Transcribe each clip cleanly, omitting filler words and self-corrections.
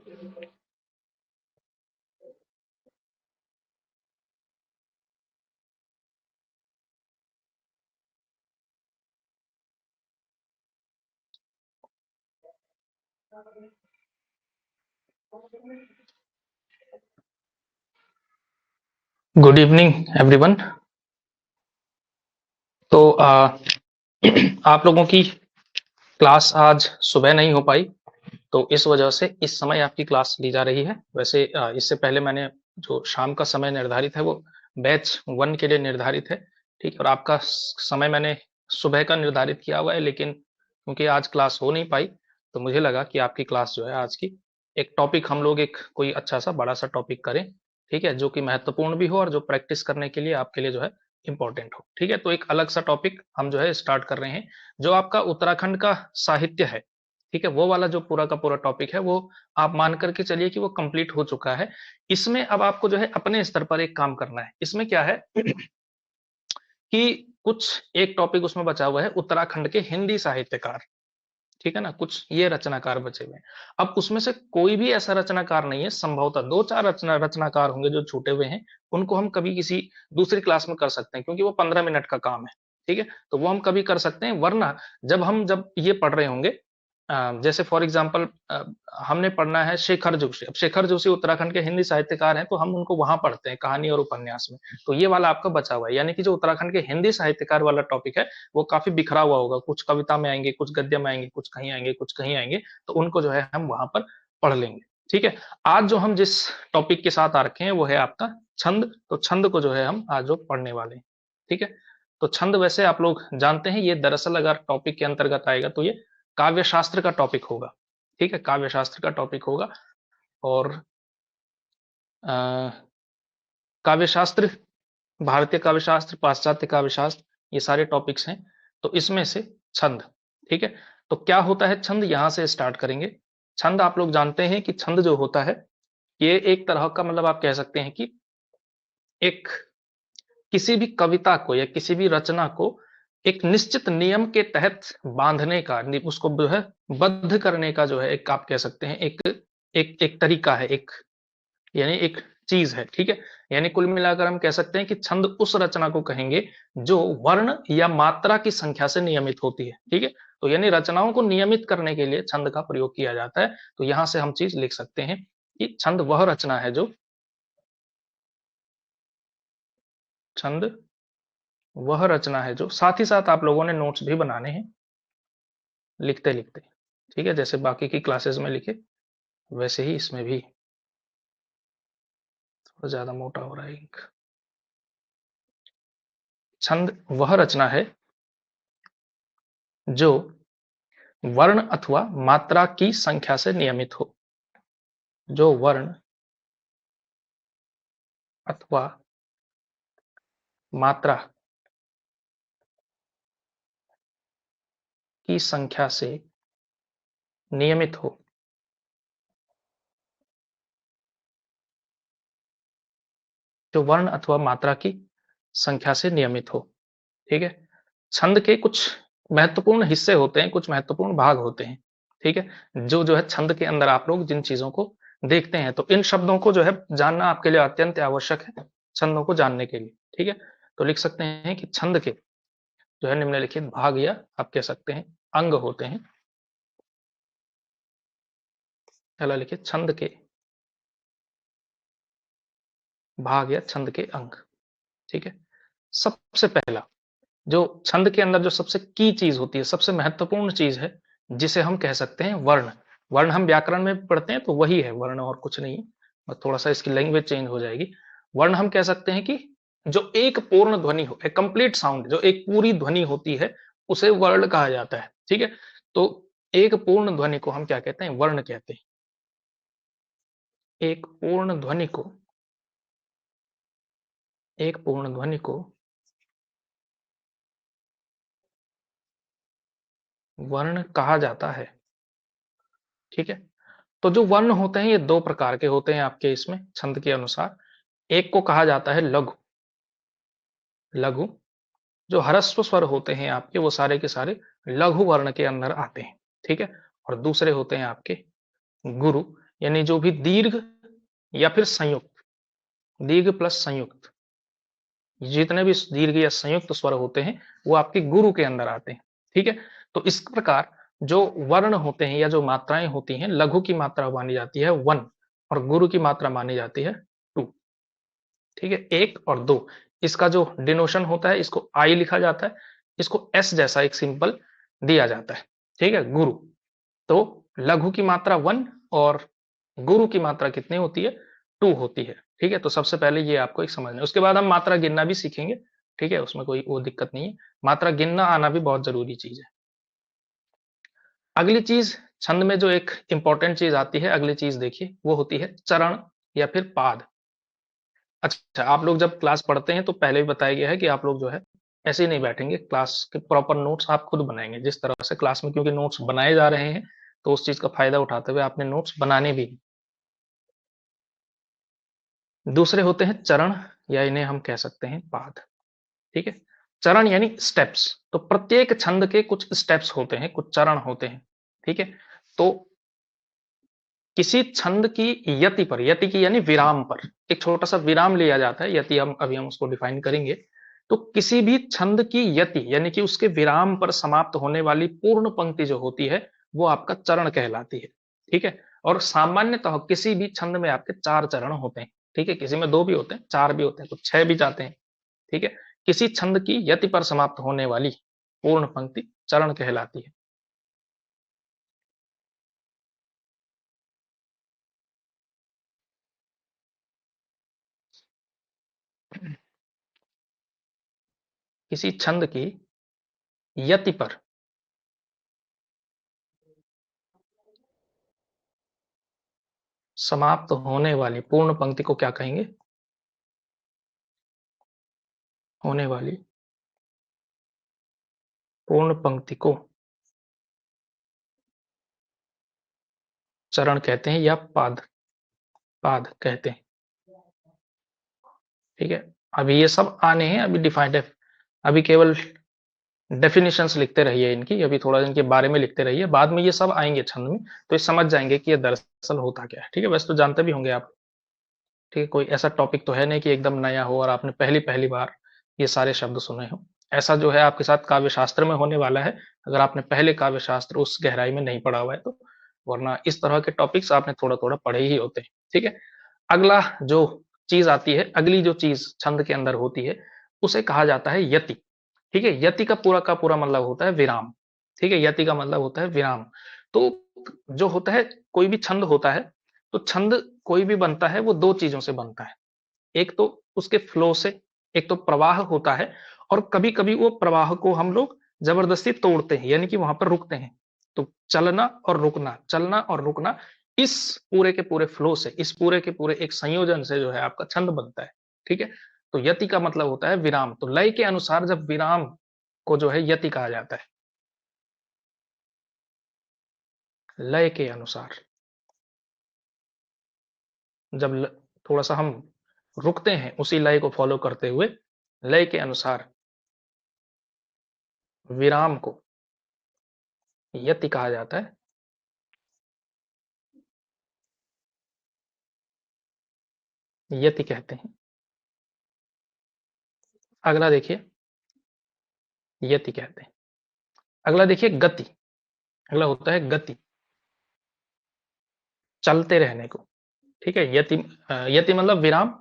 Good evening everyone. तो आप लोगों की क्लास आज सुबह नहीं हो पाई, तो इस वजह से इस समय आपकी क्लास ली जा रही है। वैसे इससे पहले मैंने जो शाम का समय निर्धारित है वो बैच 1 के लिए निर्धारित है, ठीक है। और आपका समय मैंने सुबह का निर्धारित किया हुआ है, लेकिन क्योंकि आज क्लास हो नहीं पाई तो मुझे लगा कि आपकी क्लास जो है आज की एक टॉपिक हम लोग एक कोई अच्छा सा बड़ा सा टॉपिक करें, ठीक है, जो कि महत्वपूर्ण भी हो और जो प्रैक्टिस करने के लिए आपके लिए जो है इंपॉर्टेंट हो, ठीक है। तो एक अलग सा टॉपिक हम जो है स्टार्ट कर रहे हैं, जो आपका उत्तराखंड का साहित्य है, ठीक है। वो वाला जो पूरा का पूरा टॉपिक है वो आप मान करके चलिए कि वो कंप्लीट हो चुका है। इसमें अब आपको जो है अपने स्तर पर एक काम करना है। इसमें क्या है कि कुछ एक टॉपिक उसमें बचा हुआ है, उत्तराखंड के हिंदी साहित्यकार, ठीक है ना। कुछ ये रचनाकार बचे हुए हैं। अब उसमें से कोई भी ऐसा रचनाकार नहीं है, संभवतः 2-4 रचनाकार होंगे जो छूटे हुए हैं। उनको हम कभी किसी दूसरी क्लास में कर सकते हैं, क्योंकि वो 15 मिनट का काम है, ठीक है। तो वो हम कभी कर सकते हैं, वरना जब ये पढ़ रहे होंगे, जैसे फॉर एग्जांपल हमने पढ़ना है शेखर जोशी। अब शेखर जोशी उत्तराखंड के हिंदी साहित्यकार हैं, तो हम उनको वहां पढ़ते हैं कहानी और उपन्यास में। तो ये वाला आपका बचा हुआ है, यानी कि जो उत्तराखंड के हिंदी साहित्यकार वाला टॉपिक है वो काफी बिखरा हुआ होगा। कुछ कविता में आएंगे, कुछ गद्य में आएंगे, कुछ कहीं आएंगे, कुछ कहीं आएंगे। तो उनको जो है हम वहां पर पढ़ लेंगे, ठीक है। आज जो हम जिस टॉपिक के साथ आ रखे हैं वो है आपका छंद। तो छंद को जो है हम आज जो पढ़ने वाले हैं, ठीक है। तो छंद वैसे आप लोग जानते हैं, ये दरअसल अगर टॉपिक के अंतर्गत आएगा तो ये काव्य शास्त्र का टॉपिक होगा, ठीक है। काव्य शास्त्र का टॉपिक होगा। और काव्य शास्त्र, भारतीय काव्य शास्त्र, पाश्चात्य काव्य शास्त्र, ये सारे टॉपिक्स हैं। तो इसमें से छंद, ठीक है। तो क्या होता है छंद, यहां से स्टार्ट करेंगे। छंद आप लोग जानते हैं कि छंद जो होता है ये एक तरह का, मतलब आप कह सकते हैं कि एक किसी भी कविता को या किसी भी रचना को एक निश्चित नियम के तहत बांधने का, उसको जो है बद्ध करने का जो है एक, आप कह सकते हैं एक एक एक तरीका है, एक यानी एक चीज है, ठीक है। यानी कुल मिलाकर हम कह सकते हैं कि छंद उस रचना को कहेंगे जो वर्ण या मात्रा की संख्या से नियमित होती है, ठीक है। तो यानी रचनाओं को नियमित करने के लिए छंद का प्रयोग किया जाता है। तो यहां से हम चीज लिख सकते हैं कि छंद वह रचना है जो, छंद वह रचना है जो, साथ ही साथ आप लोगों ने नोट्स भी बनाने हैं लिखते लिखते, ठीक है। जैसे बाकी की क्लासेस में लिखे वैसे ही इसमें भी। थोड़ा ज्यादा मोटा हो रहा है इंक। छंद वह रचना है जो वर्ण अथवा मात्रा की संख्या से नियमित हो, जो वर्ण अथवा मात्रा की संख्या से नियमित हो, जो वर्ण अथवा मात्रा की संख्या से नियमित हो, ठीक है। छंद के कुछ महत्वपूर्ण हिस्से होते हैं, कुछ महत्वपूर्ण भाग होते हैं, ठीक है। जो जो है छंद के अंदर आप लोग जिन चीजों को देखते हैं, तो इन शब्दों को जो है जानना आपके लिए अत्यंत आवश्यक है, छंदों को जानने के लिए, ठीक है। तो लिख सकते हैं कि छंद के जो है निम्नलिखित भाग या आप कह सकते हैं अंग होते हैं। पहला लिखिए छंद के भाग या छंद के अंग, ठीक है। सबसे पहला जो छंद के अंदर जो सबसे की चीज होती है, सबसे महत्वपूर्ण चीज है, जिसे हम कह सकते हैं वर्ण। वर्ण हम व्याकरण में पढ़ते हैं तो वही है वर्ण, और कुछ नहीं है। बस थोड़ा सा इसकी लैंग्वेज चेंज हो जाएगी। वर्ण हम कह सकते हैं कि जो एक पूर्ण ध्वनि हो, एक कंप्लीट साउंड, जो एक पूरी ध्वनि होती है उसे वर्ण कहा जाता है, ठीक है। तो एक पूर्ण ध्वनि को हम क्या कहते हैं, वर्ण कहते हैं। एक पूर्ण ध्वनि को, एक पूर्ण ध्वनि को वर्ण कहा जाता है, ठीक है। तो जो वर्ण होते हैं ये दो प्रकार के होते हैं आपके इसमें छंद के अनुसार। एक को कहा जाता है लघु, लघु जो ह्रस्व स्वर होते हैं आपके वो सारे के सारे लघु वर्ण के अंदर आते हैं, ठीक है। और दूसरे होते हैं आपके गुरु, यानी जो भी दीर्घ या फिर संयुक्त, दीर्घ प्लस संयुक्त, जितने भी दीर्घ या संयुक्त स्वर होते हैं वो आपके गुरु के अंदर आते हैं। ठीक है, तो इस प्रकार जो वर्ण होते हैं या जो मात्राएं होती हैं, लघु की मात्रा मानी जाती है 1 और गुरु की मात्रा मानी जाती है 2। ठीक है, 1 और 2, इसका जो डिनोशन होता है इसको आई लिखा जाता है, इसको एस जैसा एक सिंबल दिया जाता है। ठीक है, गुरु। तो लघु की मात्रा 1 और गुरु की मात्रा कितनी होती है, 2 होती है। ठीक है, तो सबसे पहले ये आपको एक समझना है। उसके बाद हम मात्रा गिनना भी सीखेंगे। ठीक है, उसमें कोई वो दिक्कत नहीं है, मात्रा गिनना आना भी बहुत जरूरी चीज है। अगली चीज छंद में जो एक इंपॉर्टेंट चीज आती है, अगली चीज देखिए, वो होती है चरण या फिर पाद। अच्छा, आप लोग जब क्लास पढ़ते हैं तो पहले भी बताया गया है कि आप लोग जो है ऐसे ही नहीं बैठेंगे, क्लास के प्रॉपर नोट्स आप खुद बनाएंगे जिस तरह से क्लास में, क्योंकि नोट्स बनाए जा रहे हैं तो उस चीज का फायदा उठाते हुए आपने नोट्स बनाने भी। दूसरे होते हैं चरण, या इन्हें हम कह सकते हैं पाद। ठीक है, चरण यानी स्टेप्स, तो प्रत्येक छंद के कुछ स्टेप्स होते हैं, कुछ चरण होते हैं। ठीक है, तो किसी छंद की यति पर, यति की यानी विराम पर एक छोटा सा विराम लिया जाता है, यति हम अभी हम उसको डिफाइन करेंगे। तो किसी भी छंद की यति यानी कि उसके विराम पर समाप्त होने वाली पूर्ण पंक्ति जो होती है वो आपका चरण कहलाती है। ठीक है, और सामान्यतः किसी भी छंद में आपके 4 चरण होते हैं। ठीक है, किसी में 2 भी होते हैं, 4 भी होते हैं, कुछ 6 भी जाते हैं। ठीक है, किसी छंद की यति पर समाप्त होने वाली पूर्ण पंक्ति चरण कहलाती है। किसी छंद की यति पर समाप्त होने वाली पूर्ण पंक्ति को क्या कहेंगे, होने वाली पूर्ण पंक्ति को चरण कहते हैं या पाद, पाद कहते हैं। ठीक है, अभी ये सब आने हैं, अभी डिफाइंड है, अभी केवल डेफिनेशंस लिखते रहिए इनकी, अभी थोड़ा इनके बारे में लिखते रहिए, बाद में ये सब आएंगे छंद में तो ये समझ जाएंगे कि ये दरअसल होता क्या है। ठीक है, वैसे तो जानते भी होंगे आप। ठीक है, कोई ऐसा टॉपिक तो है नहीं कि एकदम नया हो और आपने पहली पहली बार ये सारे शब्द सुने हो। ऐसा जो है आपके साथ काव्य शास्त्र में होने वाला है, अगर आपने पहले काव्य शास्त्र उस गहराई में नहीं पढ़ा हुआ है तो, वरना इस तरह के टॉपिक्स आपने थोड़ा थोड़ा पढ़े ही होते हैं। ठीक है, अगला जो चीज आती है, अगली जो चीज छंद के अंदर होती है उसे कहा जाता है यति। ठीक है, यति का पूरा मतलब होता है विराम। ठीक है, यति का मतलब होता है विराम। तो जो होता है, कोई भी छंद होता है, तो छंद कोई भी बनता है वो 2 चीजों से बनता है। एक तो उसके फ्लो से, एक तो प्रवाह होता है, और कभी कभी वो प्रवाह को हम लोग जबरदस्ती तोड़ते हैं, यानी कि वहां पर रुकते हैं। तो चलना और रुकना, चलना और रुकना, इस पूरे के पूरे फ्लो से, इस पूरे के पूरे एक संयोजन से जो है आपका छंद बनता है। ठीक है, तो यति का मतलब होता है विराम, तो लय के अनुसार जब विराम को जो है यति कहा जाता है, लय के अनुसार जब थोड़ा सा हम रुकते हैं उसी लय को फॉलो करते हुए, लय के अनुसार विराम को यति कहा जाता है, यति कहते हैं। अगला देखिए, यति कहते हैं। अगला देखिए गति, अगला होता है गति, चलते रहने को। ठीक है, यति, यति मतलब विराम,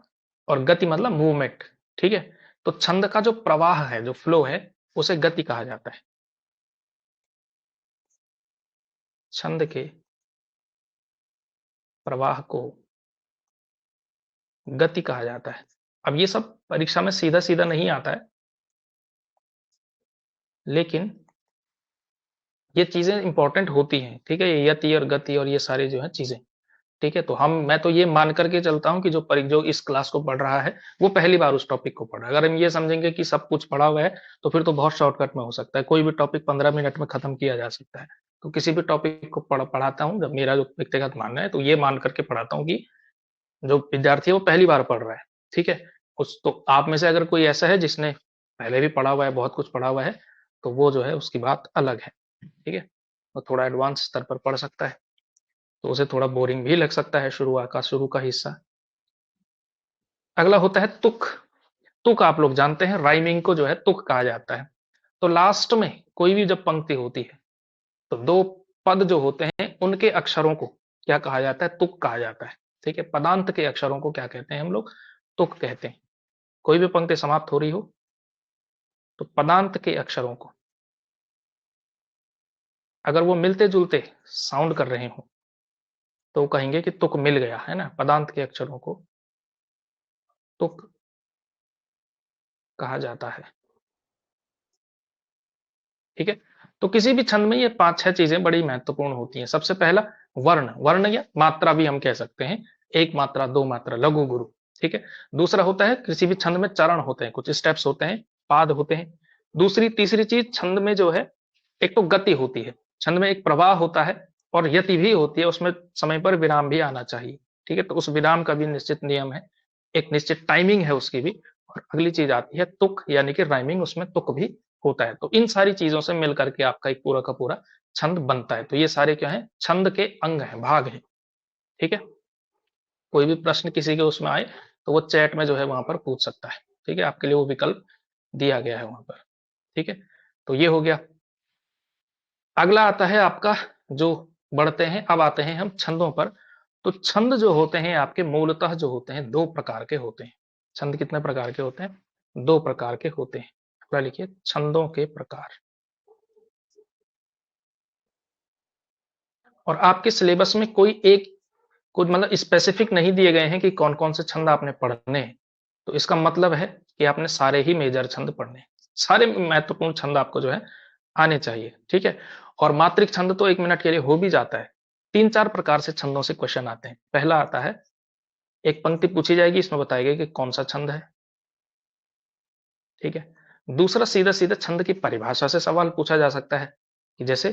और गति मतलब मूवमेंट। ठीक है, तो छंद का जो प्रवाह है, जो फ्लो है, उसे गति कहा जाता है। छंद के प्रवाह को गति कहा जाता है। अब ये सब परीक्षा में सीधा सीधा नहीं आता है, लेकिन ये चीजें इंपॉर्टेंट होती हैं। ठीक है, ये यति और गति और ये सारी जो है चीजें। ठीक है, तो मैं तो ये मान करके चलता हूँ कि जो इस क्लास को पढ़ रहा है वो पहली बार उस टॉपिक को पढ़ रहा है। अगर हम ये समझेंगे कि सब कुछ पढ़ा हुआ है तो फिर तो बहुत शॉर्टकट में हो सकता है, कोई भी टॉपिक 15 मिनट में खत्म किया जा सकता है। तो किसी भी टॉपिक को पढ़ाता हूँ, जब मेरा जो व्यक्तिगत मानना है तो ये मान करके पढ़ाता हूँ कि जो विद्यार्थी है वो पहली बार पढ़ रहा है। ठीक है, उस तो आप में से अगर कोई ऐसा है जिसने पहले भी पढ़ा हुआ है, बहुत कुछ पढ़ा हुआ है, तो वो जो है उसकी बात अलग है। ठीक है, वो थोड़ा एडवांस स्तर पर पढ़ सकता है। तो उसे थोड़ा बोरिंग भी लग सकता है शुरू का हिस्सा। अगला होता है तुक। तुक आप लोग जानते हैं, राइमिंग को जो है तुक कहा जाता है। तो लास्ट में कोई भी जब पंक्ति होती है तो दो पद जो होते हैं उनके अक्षरों को क्या कहा जाता है? तुक कहा जाता है। ठीक है, पदांत के अक्षरों को क्या कहते हैं हम लोग? तुक कहते हैं। कोई भी पंक्ति समाप्त हो रही हो तो पदांत के अक्षरों को अगर वो मिलते जुलते साउंड कर रहे हो तो कहेंगे कि तुक मिल गया, है ना? पदांत के अक्षरों को तुक कहा जाता है। ठीक है, तो किसी भी छंद में ये 5-6 चीजें बड़ी महत्वपूर्ण होती हैं। सबसे पहला वर्ण, वर्ण या मात्रा भी हम कह सकते हैं, एक मात्रा, दो मात्रा, लघु गुरु। ठीक है, दूसरा होता है किसी भी छंद में चरण होते हैं, कुछ स्टेप्स होते हैं, पाद होते हैं। दूसरी तीसरी चीज छंद में जो है, एक तो गति होती है, छंद में एक प्रवाह होता है और यति भी होती है, उसमें समय पर विराम भी आना चाहिए। ठीक है, तो उस विराम का भी निश्चित नियम है, एक निश्चित टाइमिंग है उसकी भी। और अगली चीज आती है तुक, यानी कि राइमिंग, उसमें तुक भी होता है। तो इन सारी चीजों से मिलकर के आपका एक पूरा का पूरा छंद बनता है। तो ये सारे क्या है? छंद के अंग हैं, भाग हैं। ठीक है, कोई भी प्रश्न किसी के उसमें आए तो वो चैट में जो है वहां पर पूछ सकता है। ठीक है, आपके लिए वो विकल्प दिया गया है वहां पर। ठीक है, तो ये हो गया। अगला आता है आपका, जो बढ़ते हैं, अब आते हैं हम छंदों पर। तो छंद जो होते हैं आपके मूलतः जो होते हैं दो प्रकार के होते हैं। छंद कितने प्रकार के होते हैं? दो प्रकार के होते हैं। अगला लिखिए, छंदों के प्रकार। और आपके सिलेबस में कोई एक, कुछ मतलब स्पेसिफिक नहीं दिए गए हैं कि कौन कौन से छंद आपने पढ़ने हैं। तो इसका मतलब है कि आपने सारे ही मेजर छंद पढ़ने, सारे महत्वपूर्ण छंद आपको जो है आने चाहिए। ठीक है, और मात्रिक छंद तो 1 मिनट के लिए हो भी जाता है। 3-4 प्रकार से छंदों से क्वेश्चन आते हैं। पहला आता है, एक पंक्ति पूछी जाएगी, इसमें बताएगा कि कौन सा छंद है। ठीक है, दूसरा सीधा सीधा छंद की परिभाषा से सवाल पूछा जा सकता है, कि जैसे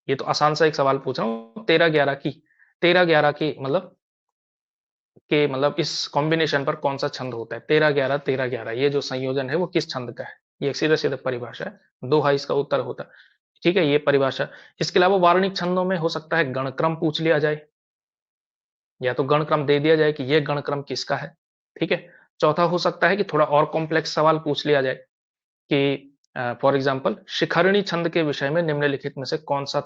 ये तो आसान सा एक सवाल पूछ रहा हूँ, 13-11 की, 13-11 की मतलब इस कॉम्बिनेशन पर कौन सा छंद होता है? 13-11, 13-11, ये जो संयोजन है वो किस छंद का है? ये एक सीधा सीधा परिभाषा है, दोहा इसका उत्तर होता है। ठीक है, ये परिभाषा। इसके अलावा वार्णिक छंदों में हो सकता है गणक्रम पूछ लिया जाए, या तो गणक्रम दे दिया जाए कि ये गणक्रम किसका है। ठीक है, चौथा हो सकता है कि थोड़ा और कॉम्प्लेक्स सवाल पूछ लिया जाए कि फॉर एग्जाम्पल, शिखरणी छंद के विषय में निम्नलिखित में से कौन सा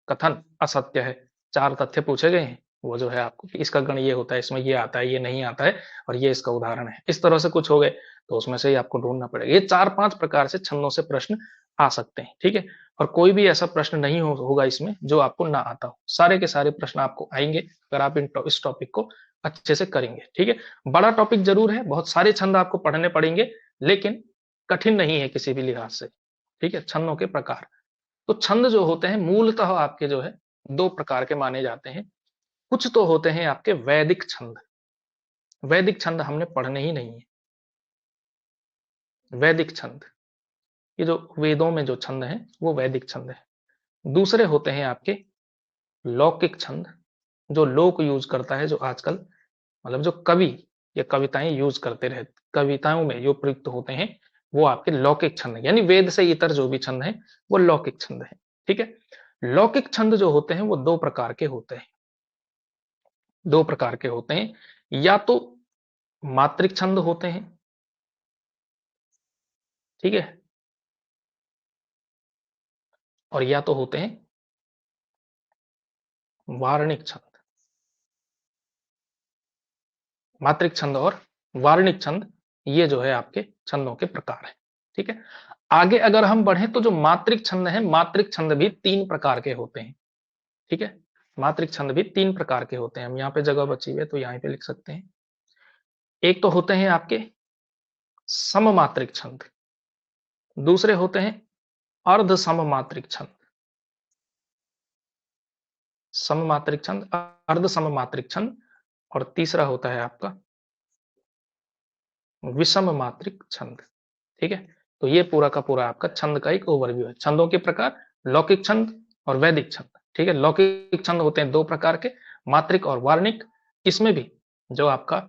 कथन असत्य है? 4 तथ्य पूछे गए हैं, वो जो है आपको कि इसका गण ये होता है, इसमें ये आता है, ये नहीं आता है, और ये इसका उदाहरण है। इस तरह से कुछ हो गए तो उसमें से ही आपको ढूंढना पड़ेगा। ये 4-5 प्रकार से छंदों से प्रश्न आ सकते हैं। ठीक है, और कोई भी ऐसा प्रश्न नहीं होगा इसमें जो आपको ना आता हो। सारे के सारे प्रश्न आपको आएंगे अगर आप इस टॉपिक को अच्छे से करेंगे। ठीक है, बड़ा टॉपिक जरूर है, बहुत सारे छंद आपको पढ़ने पड़ेंगे, लेकिन कठिन नहीं है किसी भी लिहाज से। ठीक है, छंदों के प्रकार। तो छंद जो होते हैं मूलतः आपके जो है दो प्रकार के माने जाते हैं। कुछ तो होते हैं आपके वैदिक छंद। वैदिक छंद हमने पढ़ने ही नहीं है। वैदिक छंद, ये जो वेदों में जो छंद है वो वैदिक छंद है। दूसरे होते हैं आपके लौकिक छंद, जो लोक यूज करता है, जो आजकल जो कवि या कविताएं यूज करते रहे, कविताओं में जो प्रयुक्त होते हैं, वो आपके लौकिक छंद है। यानी वेद से इतर जो भी छंद है वो लौकिक छंद है। ठीक है, लौकिक छंद जो होते हैं वो दो प्रकार के होते हैं। दो प्रकार के होते हैं, या तो मात्रिक छंद होते हैं। ठीक है, और या तो होते हैं वार्णिक छंद। मात्रिक छंद और वार्णिक छंद, ये जो है आपके छंदों के प्रकार है। ठीक है, आगे अगर हम बढ़े तो जो मात्रिक छंद है, मात्रिक छंद भी 3 प्रकार के होते हैं। ठीक है, मात्रिक छंद भी 3 प्रकार के होते हैं। हम यहाँ पे जगह बची हुई है तो यहाँ पे लिख सकते हैं। एक तो होते हैं आपके सममात्रिक छंद, दूसरे होते हैं अर्ध सममात्रिक छंद। सममात्रिक छंद, अर्ध सममात्रिक छंद, और तीसरा होता है आपका विषम मात्रिक छंद। ठीक है, तो ये पूरा का पूरा आपका छंद का एक ओवरव्यू है। छंदों के प्रकार, लौकिक छंद और वैदिक छंद। ठीक है, लौकिक छंद होते हैं 2 प्रकार के, मात्रिक और वार्णिक। इसमें भी जो आपका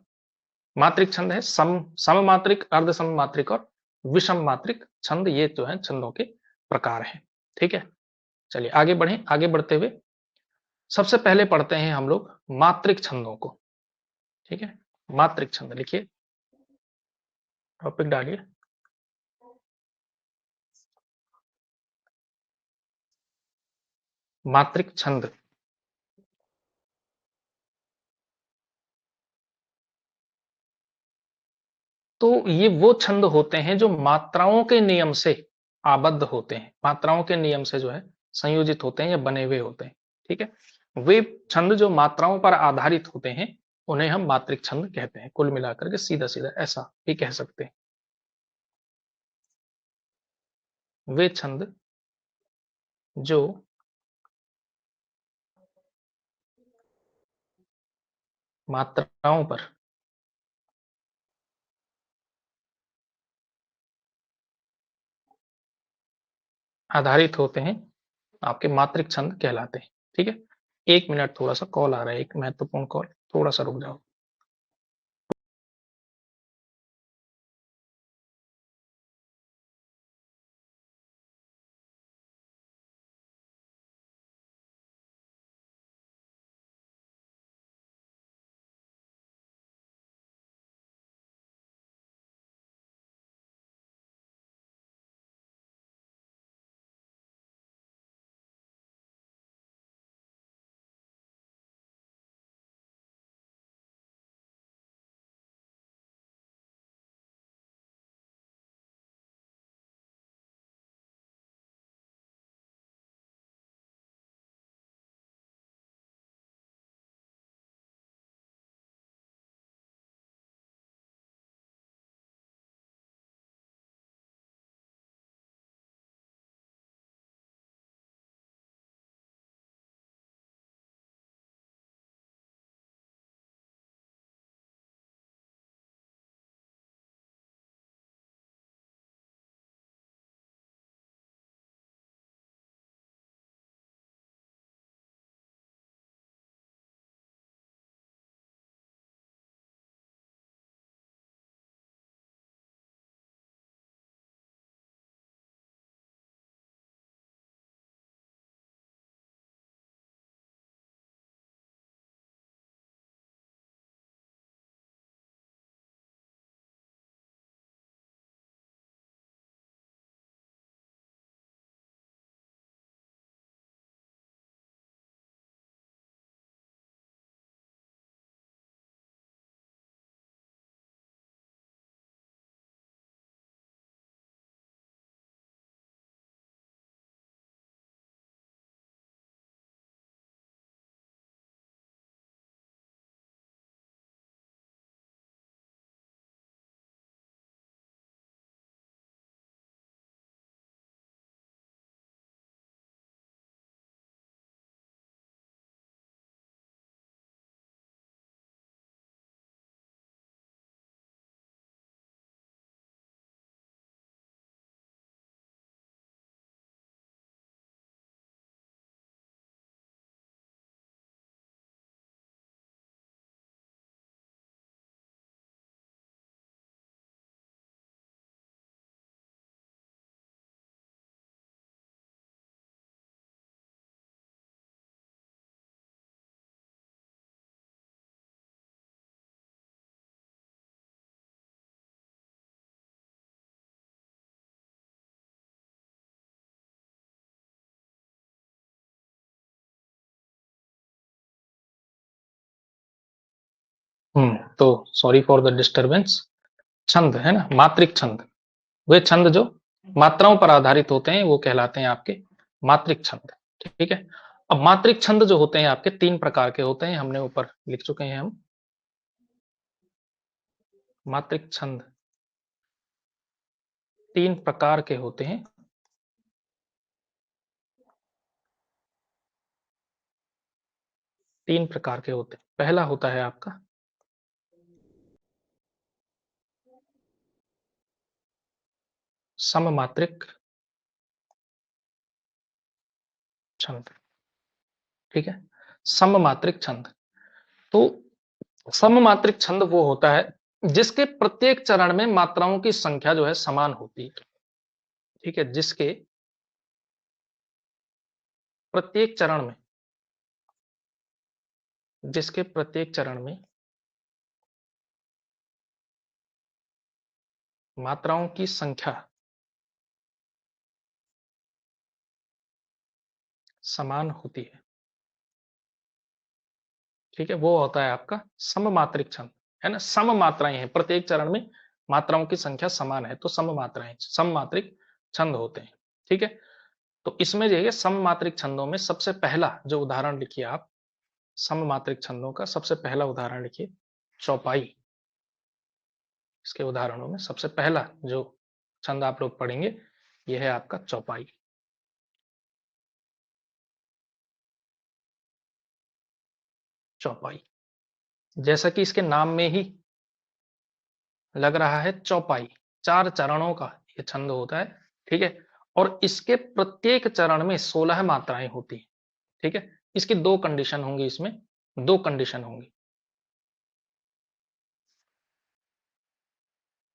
मात्रिक छंद है, सम मात्रिक, अर्ध सम मात्रिक और विषम मात्रिक छंद, ये जो है छंदों के प्रकार हैं। ठीक है, चलिए आगे बढ़े। आगे बढ़ते हुए सबसे पहले पढ़ते हैं हम लोग मात्रिक छंदों को। ठीक है, मात्रिक छंद लिखिए, टॉपिक डालिए। मात्रिक छंद। तो ये वो छंद होते हैं जो मात्राओं के नियम से आबद्ध होते हैं, मात्राओं के नियम से जो है संयोजित होते हैं या बने हुए होते हैं। ठीक है, वे छंद जो मात्राओं पर आधारित होते हैं उन्हें हम मात्रिक छंद कहते हैं। कुल मिलाकर के सीधा सीधा ऐसा भी कह सकते हैं, वे छंद जो मात्राओं पर आधारित होते हैं आपके मात्रिक छंद कहलाते हैं। ठीक है, 1 मिनट, थोड़ा सा कॉल आ रहा है, एक महत्वपूर्ण कॉल, थोड़ा सा रुक जाओ। तो सॉरी फॉर द डिस्टरबेंस। छंद है ना, मात्रिक छंद, वे छंद जो मात्राओं पर आधारित होते हैं वो कहलाते हैं आपके मात्रिक छंद। ठीक है, अब मात्रिक छंद जो होते हैं आपके 3 प्रकार के होते हैं, हमने ऊपर लिख चुके हैं हम। मात्रिक छंद 3 प्रकार के होते हैं। तीन प्रकार के होते हैं। पहला होता है आपका सममात्रिक छंद। ठीक है, सममात्रिक छंद। तो सममात्रिक छंद वो होता है जिसके प्रत्येक चरण में मात्राओं की संख्या जो है समान होती है। ठीक है, जिसके प्रत्येक चरण में जिसके प्रत्येक चरण में मात्राओं की संख्या समान होती है। ठीक है, वो होता है आपका सममात्रिक छंद, है ना। सम मात्राएं हैं, प्रत्येक चरण में मात्राओं की संख्या समान है, तो सम मात्राएं सममात्रिक छंद होते हैं। ठीक है, तो इसमें जो है सममात्रिक छंदों में सबसे पहला जो उदाहरण लिखिए आप, सममात्रिक छंदों का सबसे पहला उदाहरण लिखिए चौपाई। इसके उदाहरणों में सबसे पहला जो छंद आप लोग पढ़ेंगे यह है आपका चौपाई। चौपाई, जैसा कि इसके नाम में ही लग रहा है, चौपाई 4 चरणों का ये छंद होता है। ठीक है, और इसके प्रत्येक चरण में 16 मात्राएं होती हैं। ठीक है, इसकी 2 कंडीशन होंगी, इसमें 2 कंडीशन होंगी।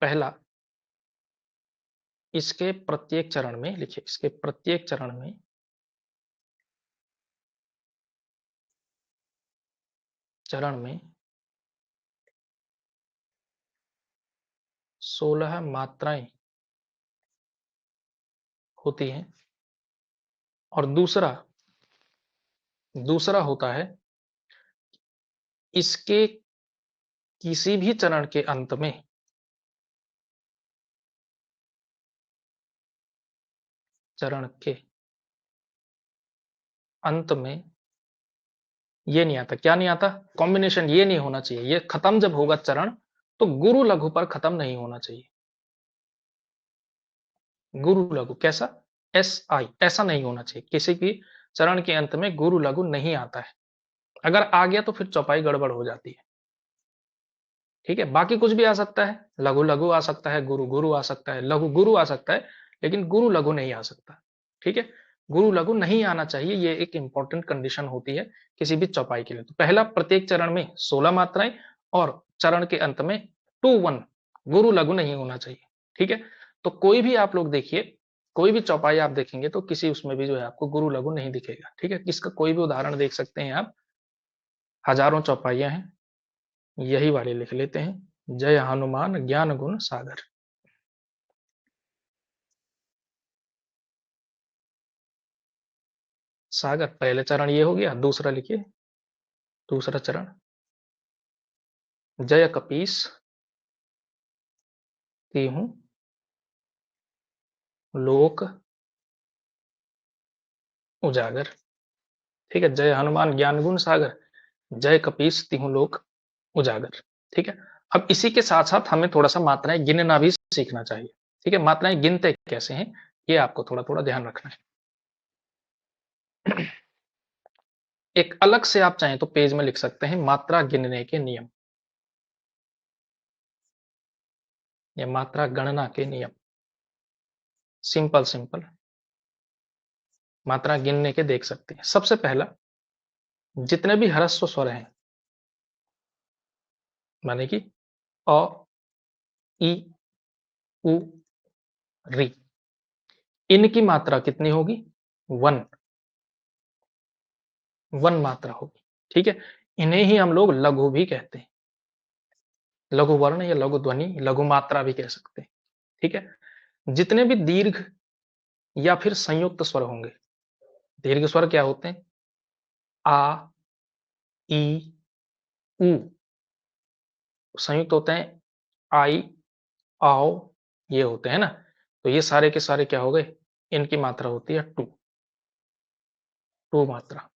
पहला, इसके प्रत्येक चरण में लिखिए, इसके प्रत्येक चरण में चरण में 16 मात्राएं होती हैं। और दूसरा दूसरा होता है इसके किसी भी चरण के अंत में चरण के अंत में ये नहीं आता, क्या नहीं आता, कॉम्बिनेशन ये नहीं होना चाहिए, ये खत्म जब होगा चरण तो गुरु लघु पर खत्म नहीं होना चाहिए। गुरु लघु कैसा, एस आई, ऐसा नहीं होना चाहिए। किसी भी चरण के अंत में गुरु लघु नहीं आता है, अगर आ गया तो फिर चौपाई गड़बड़ हो जाती है। ठीक है, बाकी कुछ भी आ सकता है, लघु लघु आ सकता है, गुरु गुरु आ सकता है, लघु गुरु आ सकता है, लेकिन गुरु लघु नहीं आ सकता। ठीक है, गुरु लघु नहीं आना चाहिए, ये एक इंपॉर्टेंट कंडीशन होती है किसी भी चौपाई के लिए। तो पहला, प्रत्येक चरण में 16 मात्राएं, और चरण के अंत में 2-1 गुरु लघु नहीं होना चाहिए। ठीक है, तो कोई भी आप लोग देखिए, कोई भी चौपाई आप देखेंगे तो किसी उसमें भी जो है आपको गुरु लघु नहीं दिखेगा। ठीक है, इसका कोई भी उदाहरण देख सकते हैं आप, हजारों चौपाइयां हैं, यही वाले लिख लेते हैं, जय हनुमान ज्ञान गुण सागर। सागर पहले चरण ये हो गया, दूसरा लिखिए, दूसरा चरण, जय कपीस तिहु लोक उजागर। ठीक है, जय हनुमान ज्ञान गुण सागर, जय कपीस तिहु लोक उजागर। ठीक है, अब इसी के साथ साथ हमें थोड़ा सा मात्राएं गिनना भी सीखना चाहिए। ठीक है, मात्राएं गिनते कैसे हैं ये आपको थोड़ा थोड़ा ध्यान रखना है। एक अलग से आप चाहें तो पेज में लिख सकते हैं, मात्रा गिनने के नियम या मात्रा गणना के नियम। सिंपल सिंपल मात्रा गिनने के देख सकते हैं। सबसे पहला, जितने भी ह्रस्व स्वर हैं, माने कि अ, ई, उ, री, इनकी मात्रा कितनी होगी, 1 1 मात्रा होगी। ठीक है, इन्हें ही हम लोग लघु भी कहते हैं, लघु वर्ण या लघु ध्वनि, लघु मात्रा भी कह सकते हैं। ठीक है, जितने भी दीर्घ या फिर संयुक्त स्वर होंगे, दीर्घ स्वर क्या होते हैं, आ, ई, उ, संयुक्त होते हैं आई, आओ, ये होते हैं ना। तो ये सारे के सारे क्या हो गए, इनकी मात्रा होती है 2 मात्रा,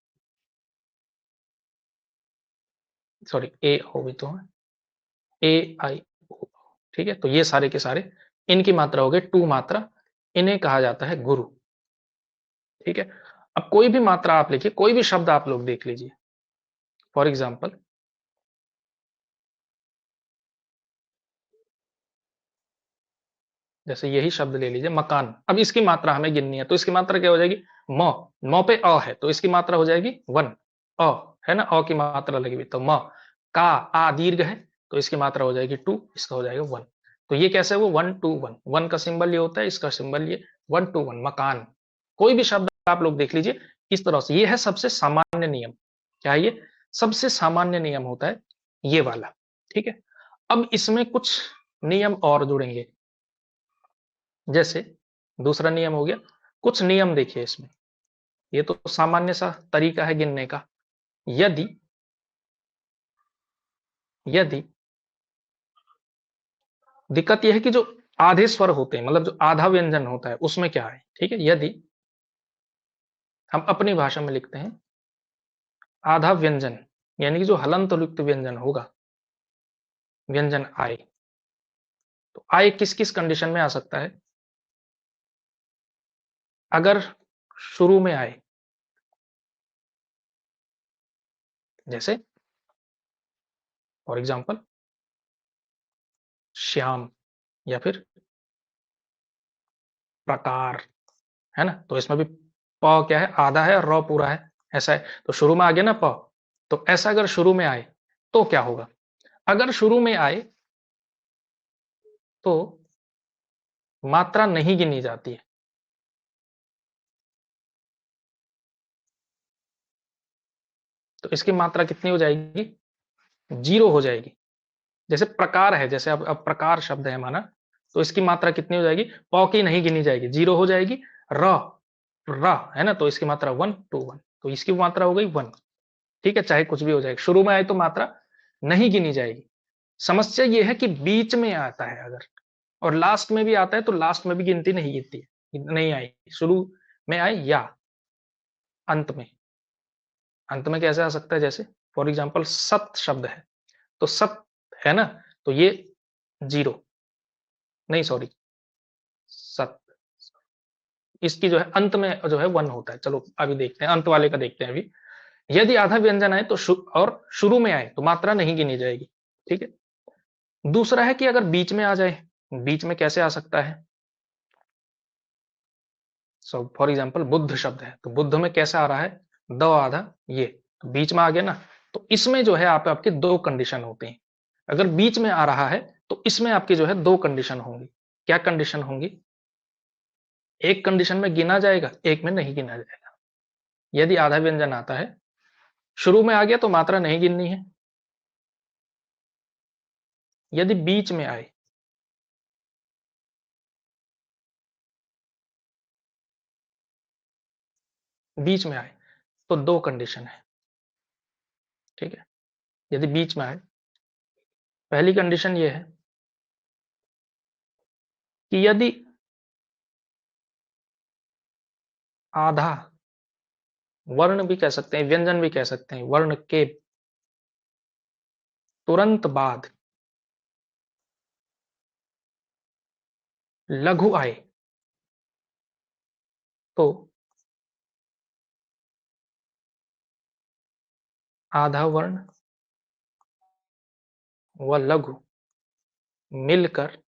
सॉरी ए ओ भी तो है, ए आई ओ। ठीक है, तो ये सारे के सारे इनकी मात्रा हो गए 2 मात्रा, इन्हें कहा जाता है गुरु। ठीक है, अब कोई भी मात्रा आप लिखिए, कोई भी शब्द आप लोग देख लीजिए, फॉर एग्जाम्पल जैसे यही शब्द ले लीजिए मकान, अब इसकी मात्रा हमें गिननी है, तो इसकी मात्रा क्या हो जाएगी, म, म पे अ है तो इसकी मात्रा हो जाएगी 1, अ है ना, अ की मात्रा लगी हुई, तो म, का, आ दीर्घ है तो इसकी मात्रा हो जाएगी 2, इसका हो जाएगा 1। तो ये कैसे वो 1-2-1, 1 का सिंबल ये होता है, इसका सिंबल ये, 1-2-1 मकान। कोई भी शब्द आप लोग देख लीजिए इस तरह से, ये है सबसे सामान्य नियम। क्या है ये, सबसे सामान्य नियम होता है ये वाला, ठीक है। अब इसमें कुछ नियम और जुड़ेंगे, जैसे दूसरा नियम हो गया, कुछ नियम देखिए इसमें, ये तो सामान्य सा तरीका है गिनने का। यदि यदि दिक्कत यह है कि जो आधे स्वर होते हैं, मतलब जो आधा व्यंजन होता है उसमें क्या है, ठीक है। यदि हम अपनी भाषा में लिखते हैं आधा व्यंजन, यानी कि जो हलंत युक्त व्यंजन होगा, व्यंजन आए, तो आए किस किस कंडीशन में आ सकता है? अगर शुरू में आए, जैसे फॉर एग्जांपल श्याम, या फिर प्रकार, है ना। तो इसमें भी प क्या है, आधा है और र पूरा है, ऐसा है। तो शुरू में आ गया ना प, तो ऐसा अगर शुरू में आए तो क्या होगा? अगर शुरू में आए तो मात्रा नहीं गिनी जाती है। तो इसकी मात्रा कितनी हो जाएगी? 0 हो जाएगी। जैसे प्रकार है, जैसे अब प्रकार शब्द है माना, तो इसकी मात्रा कितनी हो जाएगी? प की नहीं गिनी जाएगी, 0 हो जाएगी। र र है ना, तो इसकी मात्रा 1 2 1, तो इसकी मात्रा हो गई 1, ठीक है। चाहे कुछ भी हो जाएगा, शुरू में आए तो मात्रा नहीं गिनी जाएगी। समस्या ये है कि बीच में आता है अगर, और लास्ट में भी आता है, तो लास्ट में भी गिनती नहीं गिनती है, नहीं आई। शुरू में आए या अंत में, अंत में कैसे आ सकता है? जैसे फॉर एग्जांपल सत शब्द है, तो सत है ना, तो ये 0, नहीं सॉरी, सत, इसकी जो है अंत में जो है 1 होता है। चलो अभी देखते हैं, अंत वाले का देखते हैं अभी। यदि आधा व्यंजन आए तो और शुरू में आए तो मात्रा नहीं गिनी जाएगी, ठीक है। दूसरा है कि अगर बीच में आ जाए, बीच में कैसे आ सकता है? सो फॉर एग्जांपल बुद्ध शब्द है, तो बुद्ध में कैसे आ रहा है? द आधा ये, तो बीच में आ गया ना। तो इसमें जो है आपके दो कंडीशन होते हैं। अगर बीच में आ रहा है तो इसमें आपकी जो है दो कंडीशन होंगी। क्या कंडीशन होंगी? एक कंडीशन में गिना जाएगा, एक में नहीं गिना जाएगा। यदि आधा व्यंजन आता है, शुरू में आ गया तो मात्रा नहीं गिननी है। यदि बीच में आए, बीच में आए तो दो कंडीशन है, ठीक है। यदि बीच में आए, पहली कंडीशन ये है कि यदि आधा, वर्ण भी कह सकते हैं, व्यंजन भी कह सकते हैं, वर्ण के तुरंत बाद लघु आए, तो आधा वर्ण व लघु मिलकर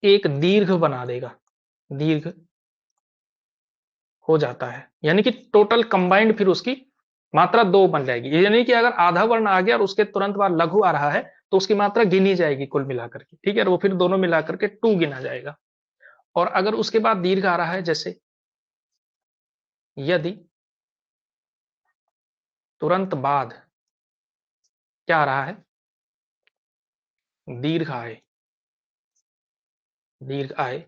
एक दीर्घ बना देगा, दीर्घ हो जाता है। यानी कि टोटल कंबाइंड फिर उसकी मात्रा दो बन जाएगी। यानी कि अगर आधा वर्ण आ गया और उसके तुरंत बाद लघु आ रहा है, तो उसकी मात्रा गिनी जाएगी कुल मिलाकर के, ठीक है। वो फिर दोनों मिलाकर के 2 गिना जाएगा। और अगर उसके बाद दीर्घ आ रहा है, जैसे यदि तुरंत बाद क्या आ रहा है? दीर्घ आए, दीर्घ आए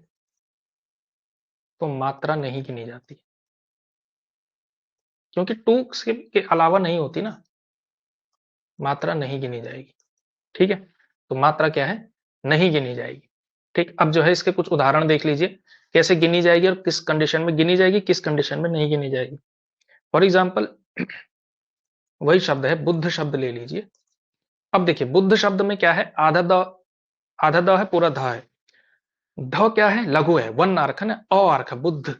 तो मात्रा नहीं गिनी जाती, क्योंकि टू के अलावा नहीं होती ना, मात्रा नहीं गिनी जाएगी, ठीक है। तो मात्रा क्या है? नहीं गिनी जाएगी, ठीक। अब जो है इसके कुछ उदाहरण देख लीजिए, कैसे गिनी जाएगी और किस कंडीशन में गिनी जाएगी, किस कंडीशन में नहीं गिनी जाएगी। फॉर एग्जाम्पल वही शब्द है, बुद्ध शब्द ले लीजिए। अब देखिए बुद्ध शब्द में क्या है? आधा द, आधा द है, पूरा ध है। ध क्या है? लघु है, वन आर्क है ना, अ आर्क है, बुद्ध।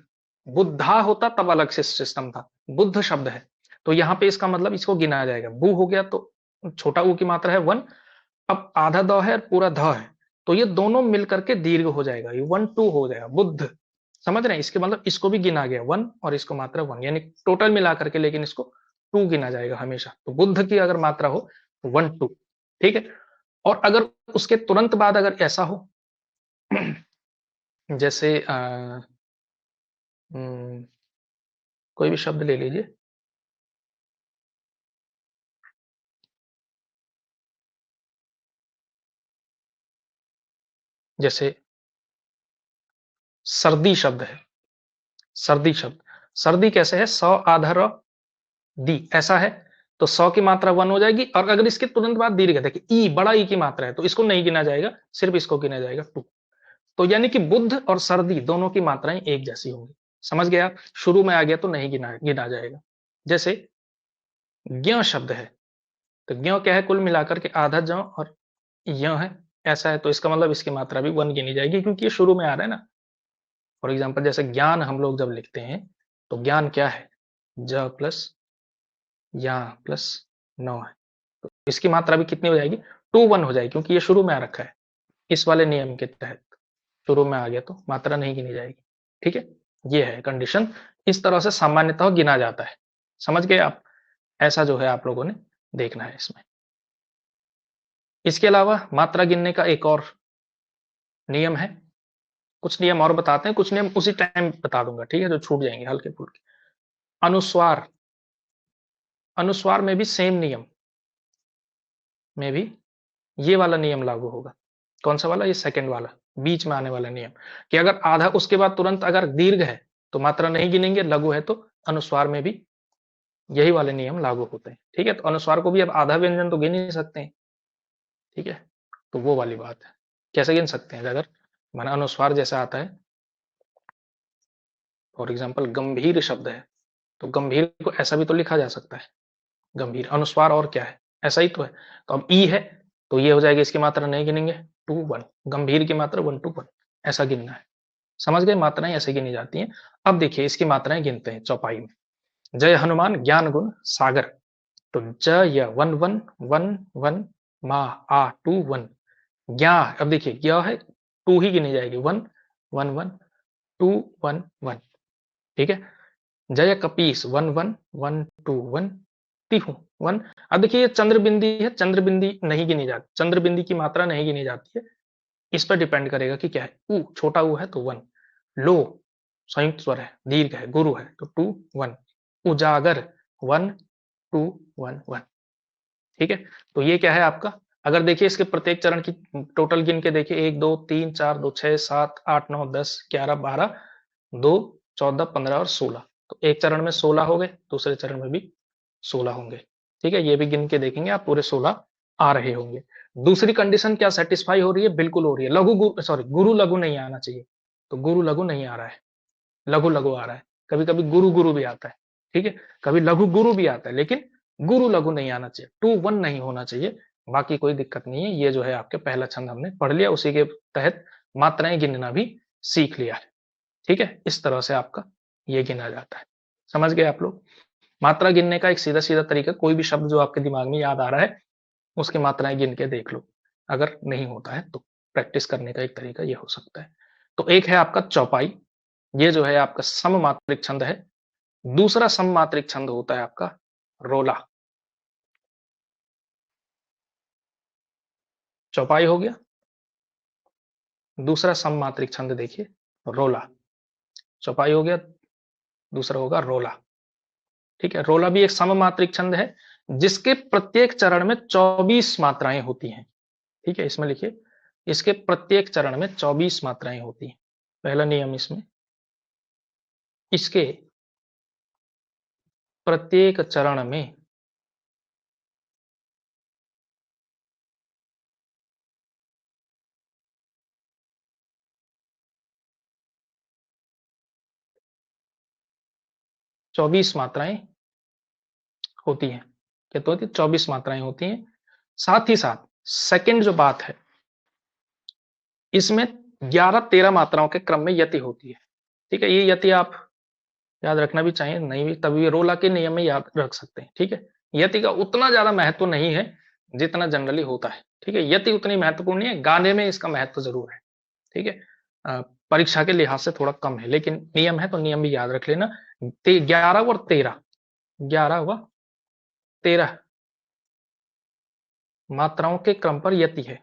बुद्धा होता तब अलग से सिस्टम था, बुद्ध शब्द है, तो यहाँ पे इसका मतलब इसको गिनाया जाएगा। बू हो गया तो छोटा ऊ की मात्रा है 1, अब आधा द है और पूरा ध है, तो ये दोनों मिलकर के दीर्घ हो जाएगा, ये 1 2 हो जाएगा, बुद्ध। समझ रहे हैं? इसके मतलब इसको भी गिना गया 1 और इसको मात्रा 1, यानी टोटल मिला करके, लेकिन इसको 2 गिना जाएगा हमेशा। तो बुद्ध की अगर मात्रा हो तो 1 2, ठीक है। और अगर उसके तुरंत बाद अगर ऐसा हो जैसे कोई भी शब्द ले लीजिए, जैसे सर्दी शब्द है, सर्दी शब्द, सर्दी कैसे है, सौ आधा र दी ऐसा है, तो 100 की मात्रा 1 हो जाएगी, और अगर इसके तुरंत बाद दीर्घ है, देखिए ई बड़ा ई की मात्रा है, तो इसको नहीं गिना जाएगा, सिर्फ इसको गिना जाएगा 2। तो यानी कि बुध और सर्दी दोनों की मात्राएं एक जैसी होंगी। समझ गए आप? शुरू में आ गया तो नहीं गिना जाएगा। जैसे ज्ञ शब्द है, तो ज्ञ क्या है, कुल मिलाकर के आधा जौ और य है, ऐसा है, तो इसका मतलब इसकी मात्रा भी 1 गिनी जाएगी, क्योंकि ये शुरू में आ रहा है ना। फॉर एग्जाम्पल जैसे ज्ञान हम लोग जब लिखते हैं, तो ज्ञान क्या है, ज प्लस या प्लस 9 है, तो इसकी मात्रा भी कितनी हो जाएगी, 2 1 हो जाएगी, क्योंकि ये शुरू में आ रखा है। इस वाले नियम के तहत शुरू में आ गया तो मात्रा नहीं गिनी जाएगी। ठीक है, ये है कंडीशन। इस तरह से सामान्यतः गिना जाता है। समझ गए आप? ऐसा जो है आप लोगों ने देखना है इसमें। इसके अलावा मात्रा गिनने का एक और नियम है, कुछ नियम और बताते हैं, कुछ नियम उसी टाइम बता दूंगा, ठीक है, जो छूट जाएंगे हल्के फुल्के। अनुस्वार, अनुस्वार में भी सेम नियम में भी ये वाला नियम लागू होगा। कौन सा वाला, ये सेकंड वाला, बीच में आने वाला नियम, कि अगर आधा उसके बाद तुरंत अगर दीर्घ है तो मात्रा नहीं गिनेंगे, लघु है तो अनुस्वार में भी यही वाले नियम लागू होते हैं। ठीक है, तो अनुस्वार को भी अब आधा व्यंजन तो गिन ही सकते हैं। ठीक है, तो वो वाली बात है, कैसे गिन सकते हैं, अगर माना अनुस्वार जैसा आता है, फॉर एग्जाम्पल गंभीर शब्द है, तो गंभीर को ऐसा भी तो लिखा जा सकता है, गंभीर, अनुस्वार और क्या है, ऐसा ही तो है। तो अब ई है, तो ये हो जाएगा, इसकी मात्रा नहीं गिनेंगे, 2 1, गंभीर की मात्रा 1 2 1, ऐसा गिनना है। समझ गए, मात्राएं ऐसे गिनी जाती हैं। अब देखिए इसकी मात्राएं गिनते हैं चौपाई में। जय हनुमान ज्ञान गुण सागर, तो ज 1 1 1 1, मा आ 2 1, ज्ञा, अब देखिए ज्ञ है, 2 ही गिनी जाएगी, 1 1 1 2 1 1। ठीक है, जय कपीस 1 1 1 2 1, तिहु 1। अब देखिए ये चंद्र बिंदी है, चंद्र बिंदी नहीं गिनी जाती, चंद्र बिंदी की मात्रा नहीं गिनी जाती है, इस पर डिपेंड करेगा कि क्या है, उ छोटा उ है तो 1, लो संयुक्त स्वर है, दीर्घ है, गुरु है, तो 2 1, उजागर 1 2 1 1। ठीक है, तो ये क्या है आपका, अगर देखिए इसके प्रत्येक चरण की टोटल गिन के देखिए, 1 2 3 4 2 6 7 8 9 10 11 12 2 14 15 और 16, तो एक चरण में 16 हो गए, दूसरे चरण में भी 16 होंगे। ठीक है, ये भी गिन के देखेंगे आप, पूरे 16 आ रहे होंगे। दूसरी कंडीशन क्या सेटिस्फाई हो रही है, बिल्कुल हो रही है, लघु सॉरी गुरु लघु नहीं आना चाहिए, तो गुरु लघु नहीं आ रहा है, लघु लघु आ रहा है, कभी कभी गुरु गुरु भी आता है। ठीक है, कभी लघु गुरु भी आता है, लेकिन गुरु लघु नहीं आना चाहिए, 2 1 नहीं होना चाहिए। बाकी कोई दिक्कत नहीं है, ये जो है आपके पहला छंद हमने पढ़ लिया, उसी के तहत मात्राएं गिनना भी सीख लिया है। ठीक है, इस तरह से आपका ये गिना जाता है। समझ गए आप लोग? मात्रा गिनने का एक सीधा सीधा तरीका, कोई भी शब्द जो आपके दिमाग में याद आ रहा है उसकी मात्राएं गिन के देख लो, अगर नहीं होता है तो प्रैक्टिस करने का एक तरीका ये हो सकता है। तो एक है आपका चौपाई, ये जो है आपका सममात्रिक छंद है। दूसरा सममात्रिक छंद होता है आपका रोला। चौपाई हो गया, दूसरा सममात्रिक छंद देखिए रोला, चौपाई हो गया, दूसरा होगा रोला। ठीक है, रोला भी एक सममात्रिक छंद है, जिसके प्रत्येक चरण में 24 मात्राएं होती हैं। ठीक है, इसमें लिखिए, इसके प्रत्येक चरण में 24 मात्राएं होती हैं। पहला नियम इसमें, इसके प्रत्येक चरण में 24 मात्राएं होती हैं। क्या तो होती है, 24 मात्राएं होती हैं। साथ ही साथ सेकंड जो बात है, इसमें 11-13 मात्राओं के क्रम में यति होती है। ठीक है, ये यति आप याद रखना भी चाहिए, नहीं भी तभी रोला के नियम में याद रख सकते हैं। ठीक है, यति का उतना ज्यादा महत्व नहीं है जितना जनरली होता है। ठीक है, यति उतनी महत्वपूर्ण नहीं है, गाने में इसका महत्व जरूर है। ठीक है, परीक्षा के लिहाज से थोड़ा कम है, लेकिन नियम है तो नियम भी याद रख लेना। 11 और 13, 11 व 13 मात्राओं के क्रम पर यति है।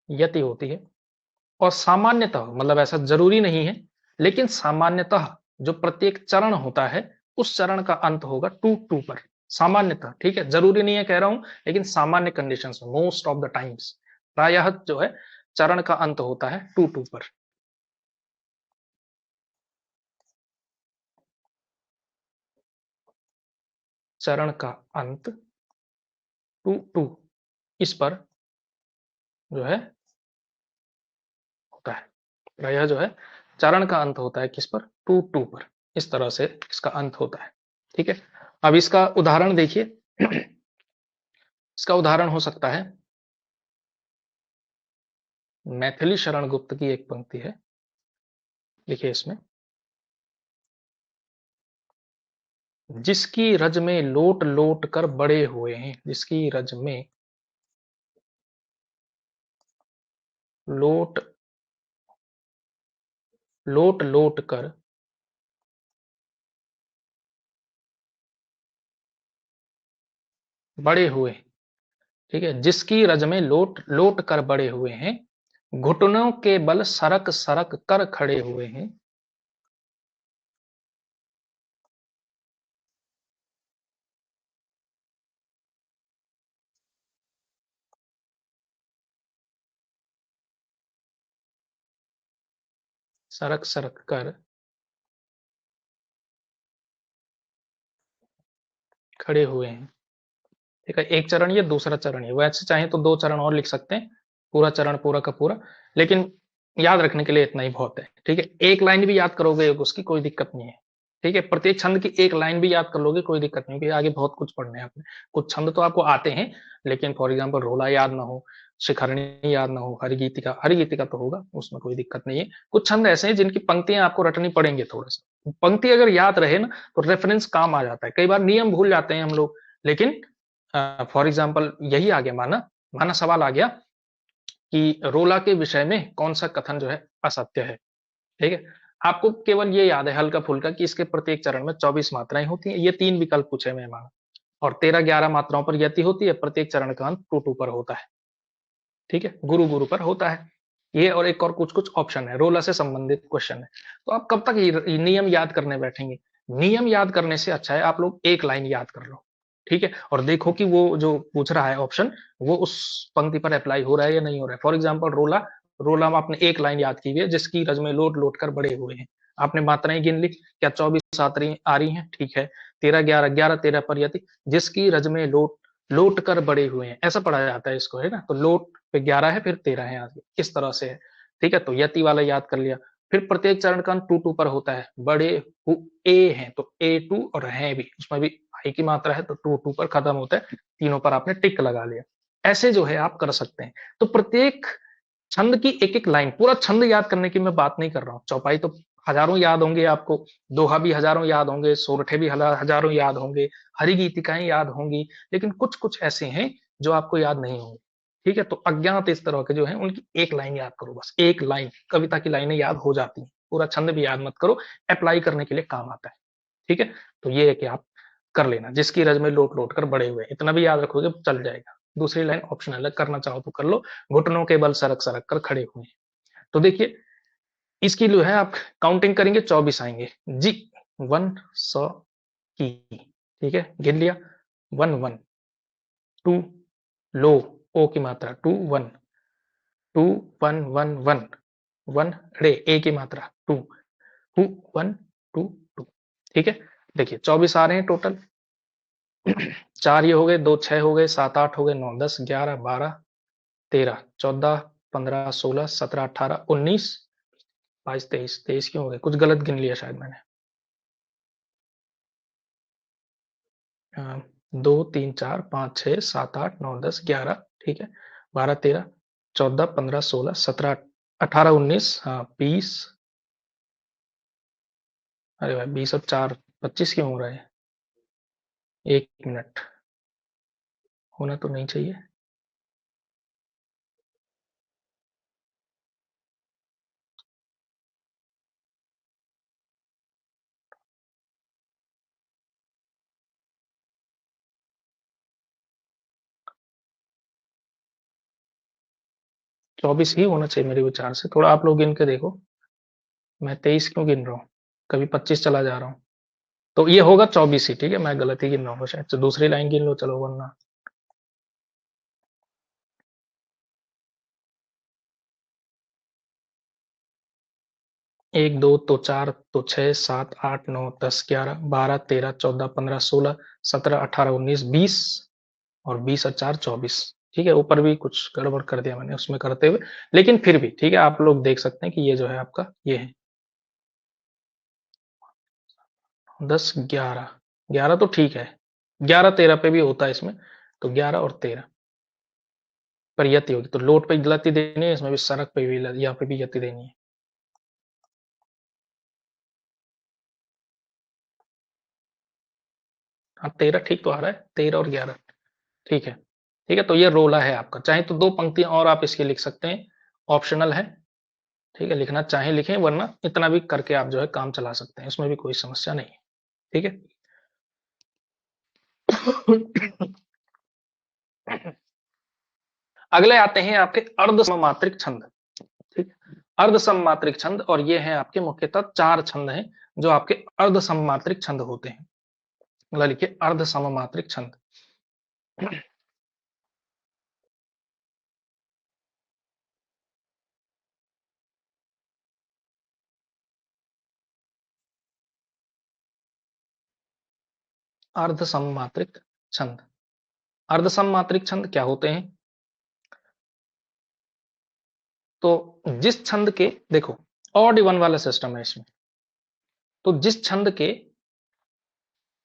यति होती है, और सामान्यतः, मतलब ऐसा जरूरी नहीं है, लेकिन सामान्यतः जो प्रत्येक चरण होता है उस चरण का अंत होगा 2-2 पर, सामान्यतः, ठीक है, जरूरी नहीं है कह रहा हूं, लेकिन सामान्य कंडीशंस में मोस्ट ऑफ द टाइम्स प्रायः जो है चरण का अंत होता है 2-2 पर। चरण का अंत 2-2 इस पर जो है होता है, प्रायः जो है चरण का अंत होता है किस पर, 2-2 पर, इस तरह से इसका अंत होता है। ठीक है, अब इसका उदाहरण देखिए। इसका उदाहरण हो सकता है, मैथिली शरण गुप्त की एक पंक्ति है, लिखिए इसमें, जिसकी रज में लोट लोट कर बड़े हुए हैं, जिसकी रज में लोट लोट लोट कर बड़े हुए, ठीक है, जिसकी रज में लोट लोट कर बड़े हुए हैं, घुटनों के बल सरक सरक कर खड़े हुए हैं, सरक सरक कर खड़े हुए हैं। ठीक है, एक चरण ये, दूसरा चरण ये, वैसे चाहे तो दो चरण और लिख सकते हैं, पूरा चरण पूरा का पूरा, लेकिन याद रखने के लिए इतना ही बहुत है। ठीक है, एक लाइन भी याद करोगे उसकी कोई दिक्कत नहीं है। ठीक है, प्रत्येक छंद की एक लाइन भी याद कर लोगे कोई दिक्कत नहीं, क्योंकि आगे बहुत कुछ पढ़ना है आपने। कुछ छंद तो आपको आते हैं, लेकिन फॉर एग्जाम्पल रोला याद ना हो, शिखरणी याद ना हो, हरिगीतिका, हरिगीतिका तो होगा, उसमें कोई दिक्कत नहीं है। कुछ छंद ऐसे हैं जिनकी पंक्तियां आपको रटनी पड़ेंगे थोड़ा सा, पंक्ति अगर याद रहे ना तो रेफरेंस काम आ जाता है। कई बार नियम भूल जाते हैं हम लोग, लेकिन फॉर एग्जाम्पल यही आ गया, माना माना सवाल आ गया कि रोला के विषय में कौन सा कथन जो है असत्य है। ठीक है, आपको केवल ये याद है हल्का फुल्का कि इसके प्रत्येक चरण में 24 मात्राएं होती हैं, ये तीन विकल्प पूछे मैं माना, और 13-11 मात्राओं पर यति होती है, प्रत्येक चरण का अंत टू टू पर होता है। ठीक है, गुरु गुरु पर होता है ये, और एक और कुछ कुछ ऑप्शन है, रोला से संबंधित क्वेश्चन है। तो आप कब तक ये नियम याद करने बैठेंगे? नियम याद करने से अच्छा है आप लोग एक लाइन याद कर लो। ठीक है, और देखो कि वो जो पूछ रहा है ऑप्शन, वो उस पंक्ति पर अप्लाई हो रहा है या नहीं हो रहा है। फॉर एग्जाम्पल रोला, रोला में आपने एक लाइन याद की हुई है, जिसकी रज में लोट लोट कर बड़े हुए हैं, आपने मात्राएं गिन ली, क्या 24 आ रही हैं? ठीक है, 13-11 13 पर यति, जिसकी रज में लोट लोट कर बड़े हुए हैं, ऐसा पढ़ा जाता है इसको, है ना। तो लोट पे 11 है, फिर 13 है आगे, इस तरह से है। ठीक है, तो यति वाला याद कर लिया। फिर प्रत्येक चरण का टू टू पर होता है, बड़े ए हैं तो ए टू, और हैं भी, उसमें भी आई की मात्रा है तो टू टू पर खत्म होता है, तीनों पर आपने टिक लगा लिया। ऐसे जो है आप कर सकते हैं। तो प्रत्येक छंद की एक एक लाइन, पूरा छंद याद करने की मैं बात नहीं कर रहा हूँ, चौपाई तो हजारों याद होंगे आपको, दोहा भी हजारों याद होंगे, सोरठे भी हजारों याद होंगे, हरि गीतिकाएं याद होंगी, लेकिन कुछ कुछ ऐसे हैं जो आपको याद नहीं होंगे। ठीक है, तो अज्ञात इस तरह के जो है उनकी एक लाइन याद करो, बस एक लाइन, कविता की लाइनें याद हो जाती हैं, पूरा छंद भी याद मत करो, अप्लाई करने के लिए काम आता है। ठीक है, तो ये है कि आप कर लेना, जिसकी रज में लोट लोट कर बड़े हुए, इतना भी याद रखोगे चल जाएगा। दूसरी लाइन ऑप्शनल है, करना चाहो तो कर लो, घुटनों के बल सरक सरक कर खड़े हुए। तो देखिए, इसकी जो है आप काउंटिंग करेंगे 24 आएंगे जी, 100 की, ठीक है, गिन लिया, 1 1 2, लो, ओ की मात्रा 2 1 2 1 1 1, 1 रे, ए की मात्रा 2 2 1 2 2। ठीक है, देखिए 24 आ रहे हैं टोटल। चार ये हो गए, दो 6 हो गए, 7 8 हो गए, 9 10 11 12 13 14 15 16 17 18 19 22 23, 23 क्यों हो गए, कुछ गलत गिन लिया शायद मैंने। 2 3 4 5 6 7 8 9 10 11, ठीक है, 12 13 14 15 16 17 18 19, हाँ 20, अरे भाई 20 और 4 25 क्यों हो रहा है? एक मिनट, होना तो नहीं चाहिए। 24 ही होना चाहिए मेरे विचार से, थोड़ा आप लोग गिन के देखो, मैं 23 क्यों गिन रहा हूँ, कभी 25 चला जा रहा हूँ। तो ये होगा 24 ही, ठीक है, मैं गलती गिन रहा हूँ शायद, तो दूसरी लाइन गिन लो चलो वरना। 1 2 तो 4 तो 6 7 8 9 10 11 12 13 14 15 16 17 18 19 20 और 20 और 4 24। ठीक है, ऊपर भी कुछ गड़बड़ कर दिया मैंने उसमें करते हुए, लेकिन फिर भी ठीक है, आप लोग देख सकते हैं कि ये जो है आपका ये है 10 11 11 तो ठीक है, 11 13 पे भी होता है इसमें, तो 11 और 13 पर यति होगी, तो लोट पे लति देनी है, इसमें भी सड़क पे भी यहाँ पे भी यति देनी है। हाँ 13 ठीक तो आ रहा है, 13 और 11 ठीक है। ठीक है, तो ये रोला है आपका, चाहे तो 2 पंक्तियां और आप इसकी लिख सकते हैं, ऑप्शनल है। ठीक है, लिखना चाहे लिखें, वरना इतना भी करके आप जो है काम चला सकते हैं, इसमें भी कोई समस्या नहीं है। ठीक है। अगले आते हैं आपके अर्ध सममात्रिक छंद। ठीक है, अर्ध सममात्रिक छंद, और ये हैं आपके मुख्यतः 4 छंद हैं जो आपके अर्ध सममात्रिक छंद होते हैं। मतलब लिखिए अर्ध सममात्रिक छंद। अर्ध सममात्रिक छंद, अर्ध सममात्रिक छंद क्या होते हैं? तो जिस छंद के, देखो ऑड इवन वाला सिस्टम है इसमें, तो जिस छंद के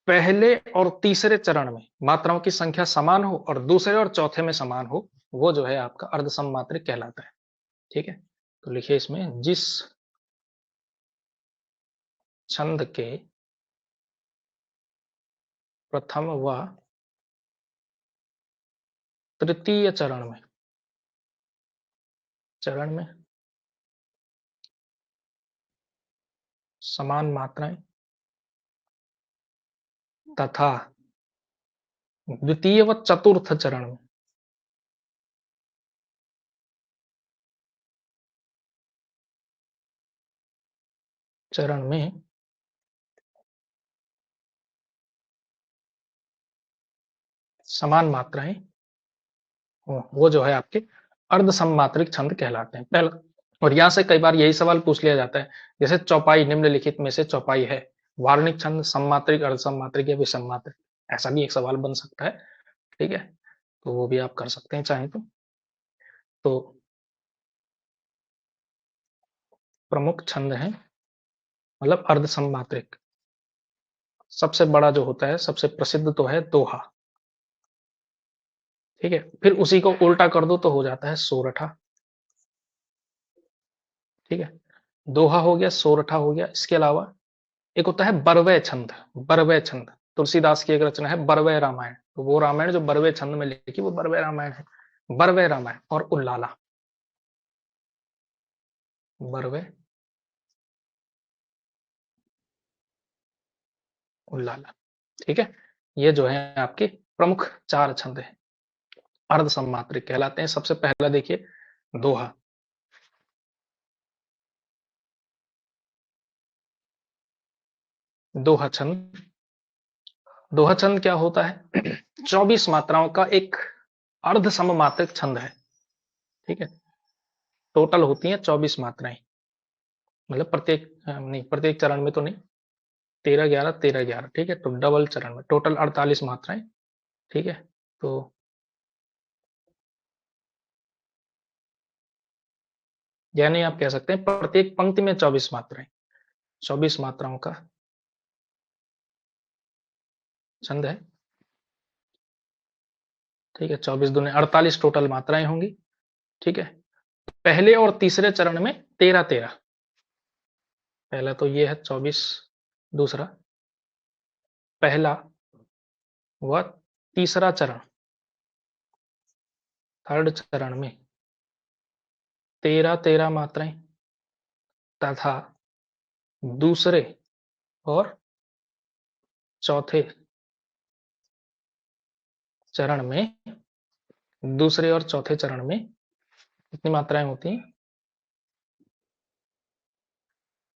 पहले और तीसरे चरण में मात्राओं की संख्या समान हो और दूसरे और चौथे में समान हो, वो जो है आपका अर्ध सममात्रिक कहलाता है। ठीक है, तो लिखिए इसमें जिस छंद के प्रथम व तृतीय चरण में समान मात्राएं तथा द्वितीय व चतुर्थ चरण में समान मात्राएं वो जो है आपके अर्ध सममात्रिक छंद कहलाते हैं। पहला, और यहां से कई बार यही सवाल पूछ लिया जाता है, जैसे चौपाई, निम्नलिखित में से चौपाई है वार्णिक छंद, सममात्रिक, अर्ध सममात्रिक या विषम मात्रिक, ऐसा भी एक सवाल बन सकता है। ठीक है, तो वो भी आप कर सकते हैं चाहे तो प्रमुख छंद है, मतलब अर्ध सममात्रिक। सबसे बड़ा जो होता है, सबसे प्रसिद्ध तो है दोहा। ठीक है, फिर उसी को उल्टा कर दो तो हो जाता है सोरठा। ठीक है, दोहा हो गया, सोरठा हो गया, इसके अलावा एक होता है बरवय छंद। बरवय छंद तुलसीदास की एक रचना है बरवय रामायण, तो वो रामायण जो बरवय छंद में लिखी वो बरवय रामायण है। बरवय रामायण और उल्लाला, बरवय उल्लाला। ठीक है, ये जो है आपके प्रमुख 4 छंद है, अर्ध सममात्रिक कहलाते हैं। सबसे पहला देखिए दोहा। दोहा छंद, दोहा छंद क्या होता है? 24 मात्राओं का एक अर्ध सममात्रिक छंद है। ठीक है, टोटल होती हैं 24 मात्राएं, मतलब प्रत्येक नहीं, प्रत्येक चरण में तो नहीं, 13 11 13 11, ठीक है, तो डबल चरण में टोटल 48 मात्राएं। ठीक है, तो यानी आप कह सकते हैं प्रत्येक पंक्ति में 24 मात्राएं, 24 मात्राओं का छंद है। ठीक है, 24 दूनी 48 टोटल मात्राएं होंगी। ठीक है, पहले और तीसरे चरण में 13 13, पहला तो ये है 24, दूसरा पहला व तीसरा चरण, थर्ड चरण में 13 13 मात्राएं तथा दूसरे और चौथे चरण में, दूसरे और चौथे चरण में कितनी मात्राएं होती हैं?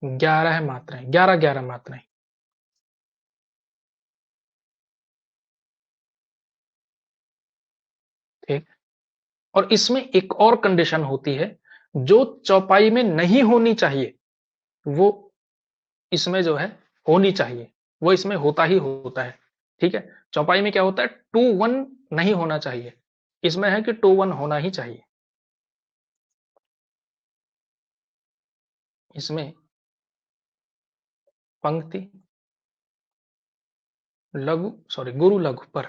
11 मात्राएं, 11 11 मात्राएं। ठीक। और इसमें एक और कंडीशन होती है, जो चौपाई में नहीं होनी चाहिए, वो इसमें जो है होनी चाहिए, वो इसमें होता ही होता है। ठीक है, चौपाई में क्या होता है, 2-1 नहीं होना चाहिए, इसमें है कि 2-1 होना ही चाहिए। इसमें पंक्ति लघु सॉरी गुरु लघु पर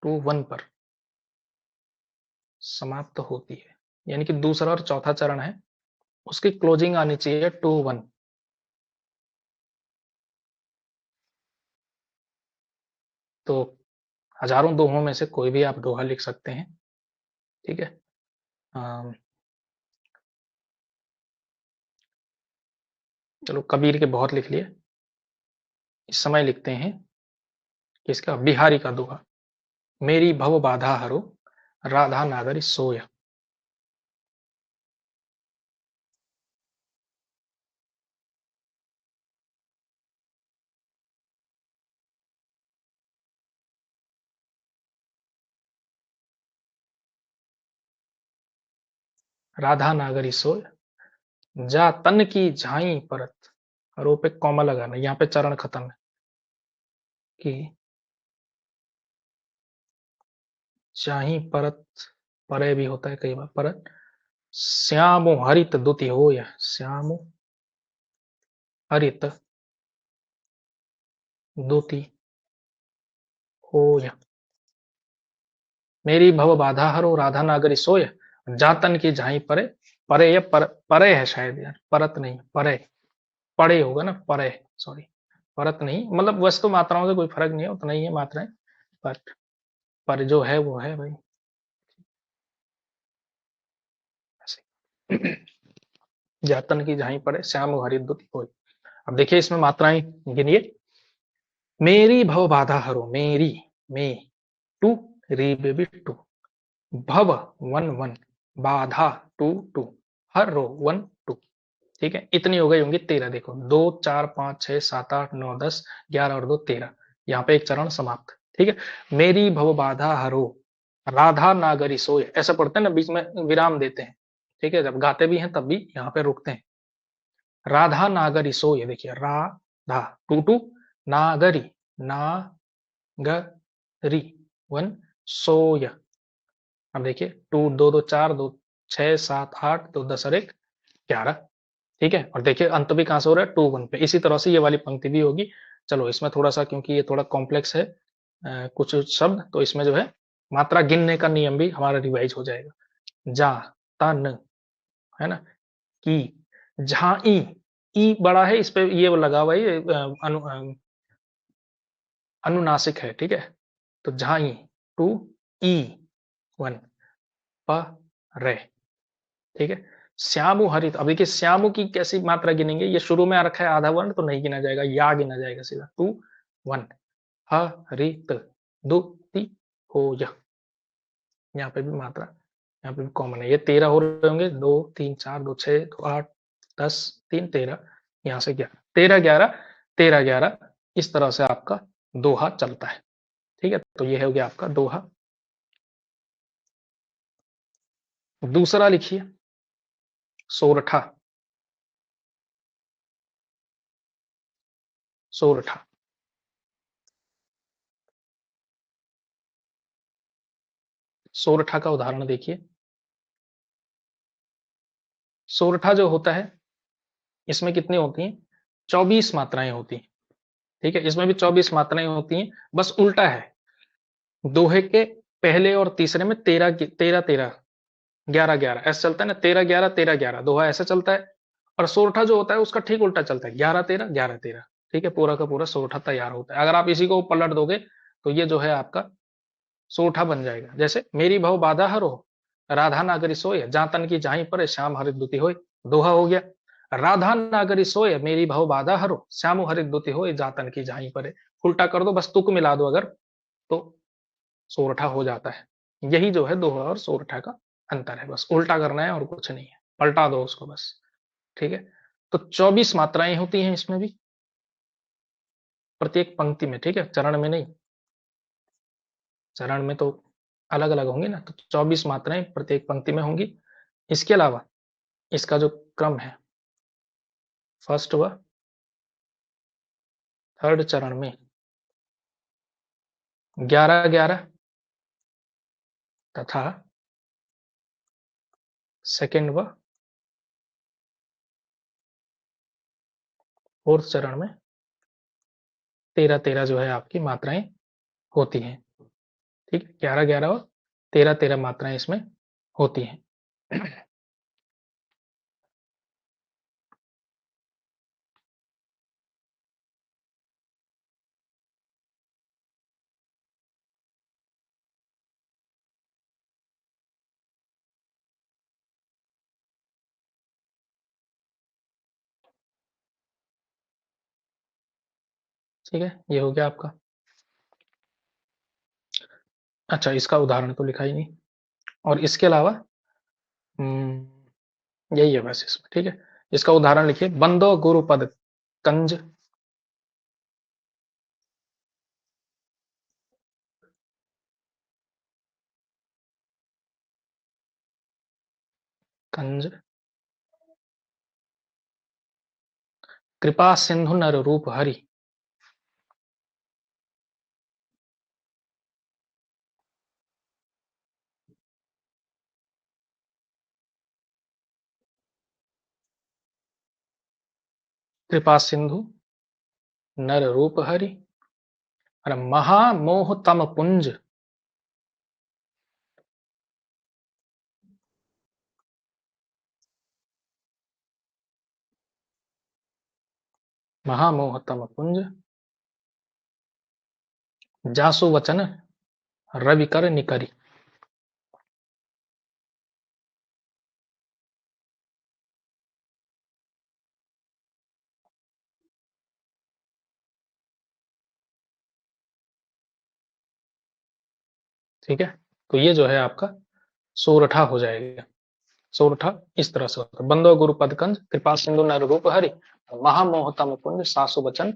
2-1 पर समाप्त होती है, यानी कि दूसरा और चौथा चरण है, उसकी क्लोजिंग आनी चाहिए 2-1। तो हजारों दोहों में से कोई भी आप दोहा लिख सकते हैं। ठीक है, चलो कबीर के बहुत लिख लिए, इस समय लिखते हैं किसका, बिहारी का दोहा। मेरी भव बाधा हरो, राधा नागरी सोय। राधा नागरी सोय, जा तन की झाई परत। हरो पे कॉमा लगाना, यहाँ पे चरण खत्म है कि झाई परत, परे भी होता है कई बार परत। श्यामो हरित दुति हो, या श्यामो हरित दुति हो, या मेरी भव बाधा हरो, राधा नागरी सोय, जातन की झाई परे। परे या परे है शायद यार, परत नहीं परे, पड़े होगा ना, परे, सॉरी, परत नहीं, मतलब वस्तु मात्राओं से कोई फर्क नहीं है, उतना ही है मात्राएं, बट पर जो है वो है भाई, ऐसे। जातन की झाई पड़े, श्याम हरित दुति होय। अब देखिए इसमें मात्राएं गिनिए। मेरी भव बाधा हरो, मेरी, मे, टू, री बेबी टू, भव 1-1, बाधा 2-2, हर रो 1-2। ठीक है, इतनी हो गई होंगी 13। देखो 2, 4, 5, 6, 7, 8, 9, 10, 11 और 2 13, यहाँ पे एक चरण समाप्त। ठीक है, मेरी भव बाधा हरो, राधा नागरी सोय, ऐसा पढ़ते हैं ना, बीच में विराम देते हैं। ठीक है, जब गाते भी हैं तब भी यहाँ पे रुकते हैं। राधा नागरी सोय, देखिए राधा 2-2, नागरी नागरी 1, सोय। अब देखिए 2, 2, 4, 2, 6, 7, 8, 2, 10 और 1, 11। ठीक है, और देखिए अंत भी कहां से हो रहा है, 2-1 पे। इसी तरह से ये वाली पंक्ति भी होगी। चलो इसमें थोड़ा सा, क्योंकि ये थोड़ा कॉम्प्लेक्स है कुछ शब्द, तो इसमें जो है मात्रा गिनने का नियम भी हमारा रिवाइज हो जाएगा। जा, तन, है ना, की, जहां ई बड़ा है, इस पे ये लगा हुआ है, अनुनासिक है। ठीक है, तो जहां 2, ई 1, प, रे। ठीक है, श्यामु हरित। अब देखिए श्यामु की कैसी मात्रा गिनेंगे, ये शुरू में आ रखा है आधा वर्ण, तो नहीं गिना जाएगा, या गिना जाएगा सीधा 2-1, हरित दुति हो, यह, यहाँ पे भी मात्रा, यहाँ पे भी कॉमन है। ये 13 हो रहे होंगे, 2, 3, 4, 2, 6, 2, 8, 10, 3, 13, यहाँ से 11, 13-11, 13-11, इस तरह से आपका दोहा चलता है। ठीक है, तो ये हो गया आपका दोहा। दूसरा लिखिए, सोरठा। सोरठा, सोरठा का उदाहरण देखिए। सोरठा जो होता है, इसमें कितनी होती हैं, 24 मात्राएं होती हैं। ठीक है, इसमें भी 24 मात्राएं होती हैं, बस उल्टा है। दोहे के पहले और तीसरे में 13-13, 11-11 ऐसा चलता है ना, 13-11, 13-11 दोहा ऐसा चलता है। और सोरठा जो होता है उसका ठीक उल्टा चलता है, 11-13, 11-13। ठीक है, पूरा का पूरा सोरठा तैयार होता है। अगर आप इसी को पलट दोगे तो ये जो है आपका सोरठा बन जाएगा। जैसे मेरी भव बाधा हरो, राधा नागरी सोय, जातन की जाई पर श्याम हरित दुति होय, दोहा हो गया। राधा नागरी सोय, मेरी भव बाधा हरो, श्याम हरित दुति होय, जातन की जाई पर। उल्टा कर दो, बस तुक मिला दो अगर, तो सोरठा हो जाता है। यही जो है दोहा और सोरठा का अंतर है, बस उल्टा करना है और कुछ नहीं है, पलटा दो उसको बस। ठीक है, तो 24 मात्राएं होती हैं इसमें भी, प्रत्येक पंक्ति में। ठीक है, चरण में नहीं, चरण में तो अलग अलग होंगी ना, तो 24 मात्राएं प्रत्येक पंक्ति में होंगी। इसके अलावा इसका जो क्रम है, फर्स्ट व थर्ड चरण में 11-11 तथा सेकेंड व फोर्थ चरण में 13-13 जो है आपकी मात्राएं होती हैं। ठीक है, 11-11 और 13-13 मात्राएं इसमें होती हैं। ठीक है, ये हो गया आपका। अच्छा, इसका उदाहरण तो लिखा ही नहीं। और इसके अलावा यही है बस इसमें। ठीक है, इसका उदाहरण लिखिए, बंदो गुरुपद कंज। कंज कृपा सिंधु नर रूप हरि। कृपा सिंधु नर रूप हरि और महामोह तम पुंज। महामोह तम पुंज जासु वचन रवि कर निकरी। ठीक है, तो ये जो है आपका सोरठा हो जाएगा। सोरठा इस तरह से होता है, बंदो गुरु पदकंज कृपा सिंधु नर रूप हरि महामोहतम पुंज सासु वचन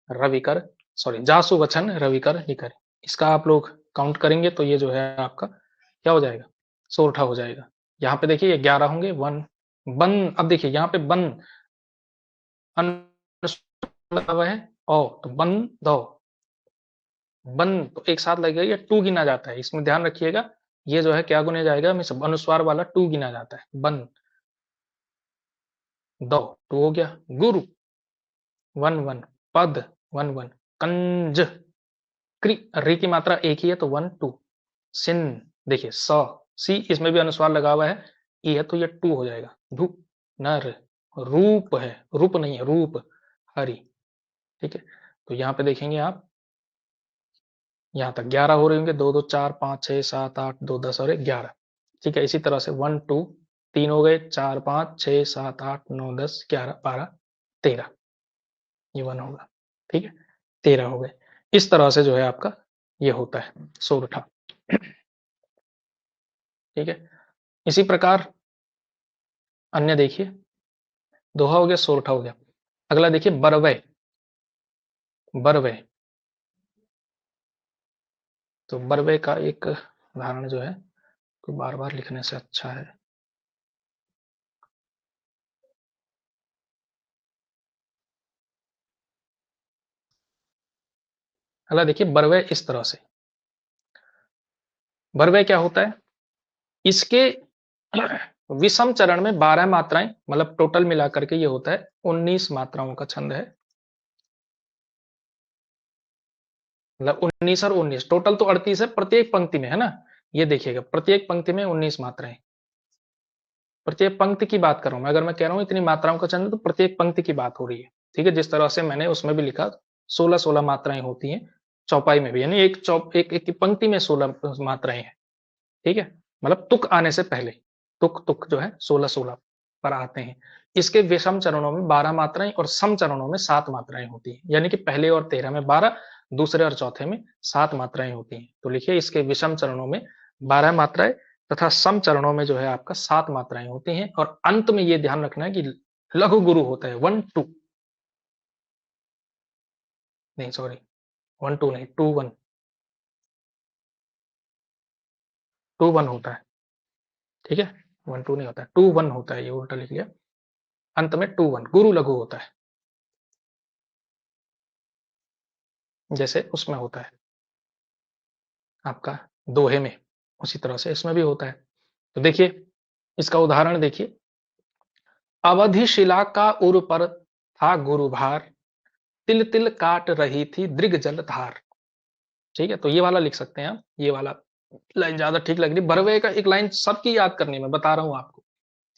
रवि कर, सॉरी जासु वचन रवि कर निकर। इसका आप लोग काउंट करेंगे तो ये जो है आपका क्या हो जाएगा, सोरठा हो जाएगा। यहाँ पे देखिए 11 होंगे, वन बन। अब देखिए यहाँ पे बन लगा हुआ है, ओ तो बन दो, बन तो एक साथ लगेगा, ये टू गिना जाता है, इसमें ध्यान रखिएगा। ये जो है क्या गुना जाएगा, हमेशा अनुस्वार वाला टू गिना जाता है। बन दो टू हो गया, गुरु वन वन, पद वन वन, कंज क्री री की मात्रा एक ही है तो वन टू, सिन देखिए स सी इसमें भी अनुस्वार लगा हुआ है, ई है तो ये टू हो जाएगा। धू नर रूप है, रूप नहीं है रूप हरि। ठीक है, तो यहाँ पे देखेंगे आप, यहाँ तक 11 हो रहे होंगे, 2 2 4 5 6 7 8 2 10 और 11। ठीक है, इसी तरह से 1 2 3 हो गए, 4 5 6 7 8 9 10 11 12 13, ये 1 होगा। ठीक है, 13 हो गए। इस तरह से जो है आपका ये होता है सोरठा। ठीक है, इसी प्रकार अन्य देखिए, दोहा हो गया, सोरठा हो गया। अगला देखिए बरवय। बरवय, तो बरवय का एक उदाहरण जो है तो बार बार लिखने से अच्छा है। अगला देखिए बरवय इस तरह से। बरवय क्या होता है, इसके विषम चरण में 12 मात्राएं, मतलब टोटल मिलाकर के ये होता है 19 मात्राओं का छंद है। मतलब 19 और 19 टोटल तो 38 है प्रत्येक पंक्ति में, है ना। ये देखिएगा प्रत्येक पंक्ति में 19 मात्राएं, प्रत्येक पंक्ति की बात कर रहा हूं मैं। अगर मैं कह रहा हूं इतनी मात्राओं का छंद है तो प्रत्येक पंक्ति की बात हो रही है। ठीक है, जिस तरह से मैंने उसमें भी लिखा 16-16 मात्राएं होती हैं चौपाई में भी, यानी एक पंक्ति में 16 मात्राएं हैं। ठीक है, मतलब तुक आने से पहले, तुक तुक जो है 16-16 पर आते हैं। इसके विषम चरणों में 12 मात्राएं और सम चरणों में 7 मात्राएं होती हैं, यानी कि पहले और 13 में 12, दूसरे और चौथे में 7 मात्राएं होती हैं। तो लिखिए इसके विषम चरणों में 12 मात्राएं तथा सम चरणों में जो है आपका 7 मात्राएं होती हैं। और अंत में ये ध्यान रखना है कि लघु गुरु होता है 1 2, नहीं सॉरी 1 2 नहीं 2 1, टू वन होता है, ठीक है, वन टू नहीं होता है, टू वन होता है, ये उल्टा लिख लिया, अंत में टू वन गुरु लघु होता है, जैसे उसमें होता है आपका दोहे में, उसी तरह से इसमें भी होता है। तो देखिए इसका उदाहरण देखिए, अवधि शिला का उर पर था गुरु भार, तिल तिल काट रही थी दृग जल धार। ठीक है, तो ये वाला लिख सकते हैं आप, ये वाला लाइन ज्यादा ठीक लग रही। बरवे का एक लाइन सबकी याद करनी, मैं बता रहा हूं आपको,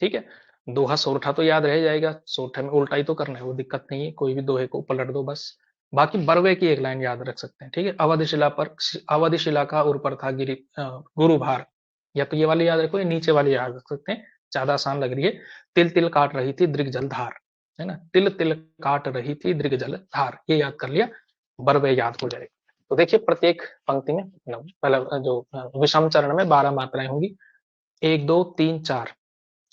ठीक है। दोहा सोरठा तो याद रह जाएगा, सोरठे में उल्टा ही तो करना है, वो दिक्कत नहीं है, कोई भी दोहे को पलट दो बस। बाकी बरवे की एक लाइन याद रख सकते हैं, ठीक है। अवधि शिला का उर पर था गिरी गुरु भार, या तो ये वाली याद रखो, या नीचे वाली याद रख सकते हैं, ज्यादा आसान लग रही है। तिल तिल काट रही थी दृग जल धार, है ना, तिल तिल काट रही थी दृग जल धार, ये याद कर लिया, बरवे याद हो जाएगा। तो देखिए प्रत्येक पंक्ति में पहला जो विषम चरण में 12 मात्राएं होंगी, 1 2 3 4,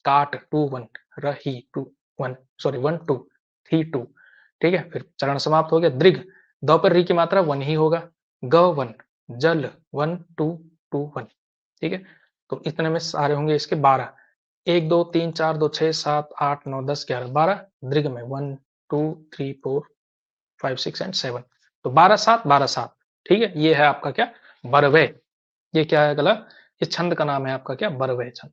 काट टू वन, रही two one, sorry one two, थी टू, ठीक है। फिर चरण समाप्त हो गया, दृग, द पर री की मात्रा वन ही होगा, ग वन, जल वन टू, टू वन, ठीक है। तो इतने में सारे होंगे इसके 12, 1 2 3 4 2 6 7 8 9 10 11 12, दृग में 1 2 3 4 5 6 एंड 7, तो 12 7 12 7, ठीक है। ये है आपका क्या, बरवे। ये क्या है गला, इस छंद का नाम है आपका क्या, बरवे छंद,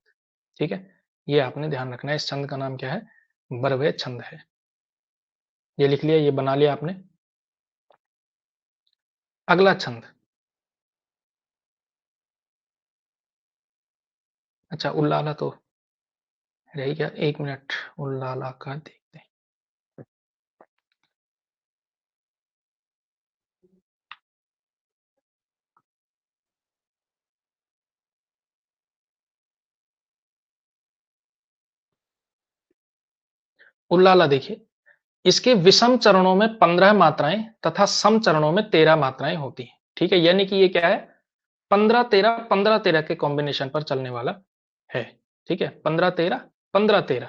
ठीक है। ये आपने ध्यान रखना है, इस छंद का नाम क्या है, बरवे छंद है। ये लिख लिया, ये बना लिया आपने। अगला छंद, अच्छा उल्लाला तो रह गया, एक मिनट, उल्लाला का देखते हैं। उल्लाला देखिए, इसके विषम चरणों में 15 मात्राएं तथा सम चरणों में 13 मात्राएं होती हैं, ठीक है। यानी कि ये क्या है, 15 13 15 13 के कॉम्बिनेशन पर चलने वाला है, ठीक है, 15 13 15 13,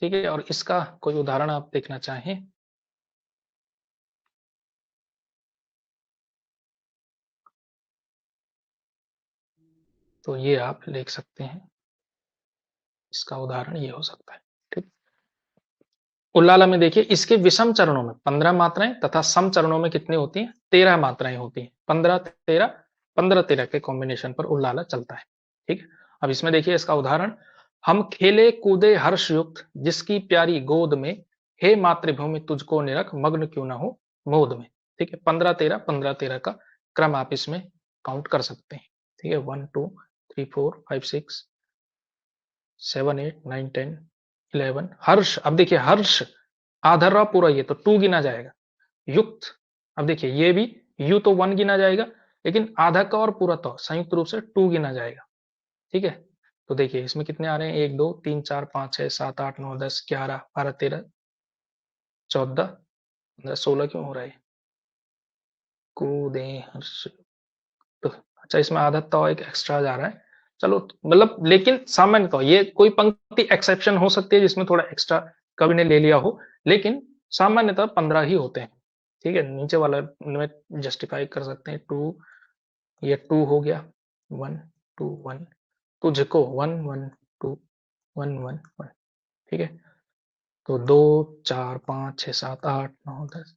ठीक है। और इसका कोई उदाहरण आप देखना चाहें, तो ये आप लिख सकते हैं, इसका उदाहरण ये हो सकता है, ठीक। उल्लाला में देखिए, इसके विषम चरणों में 15 मात्राएं तथा सम चरणों में कितनी होती हैं, 13 मात्राएं होती हैं, 15 13 15 13 के कॉम्बिनेशन पर उल्लाला चलता है, ठीक है। अब इसमें देखिए इसका उदाहरण, हम खेले कूदे हर्ष युक्त जिसकी प्यारी गोद में, हे मातृभूमि तुझको निरख मग्न क्यों ना हो मोद में, ठीक है। 15 13 15 13 का क्रम आप इसमें काउंट कर सकते हैं, ठीक है, 1 2 3 4 5 6 7 8 9 10 11, हर्ष, अब देखिए हर्ष आधा पूरा, ये तो टू गिना जाएगा, युक्त, अब देखिए ये भी यू तो वन गिना जाएगा, लेकिन आधा का और पूरा तो संयुक्त रूप से टू गिना जाएगा, ठीक है। तो देखिए इसमें कितने आ रहे हैं, 1 2 3 4 5 6 7 8 9 10 11 12 13 14 15 16 क्यों हो रहा है, कूदे हर्ष, तो अच्छा इसमें आधा तो एक एक्स्ट्रा जा रहा है, चलो मतलब, लेकिन सामान्य तो ये कोई पंक्ति एक्सेप्शन हो सकती है जिसमें थोड़ा एक्स्ट्रा कवि ने ले लिया हो, लेकिन सामान्यतः 15 ही होते हैं, ठीक है। नीचे वाला में जस्टिफाई कर सकते हैं, टू, ये टू हो गया, वन टू वन, तुझको one one two, one one one, ठीक है। तो 2 4 5 6 7 8 9 10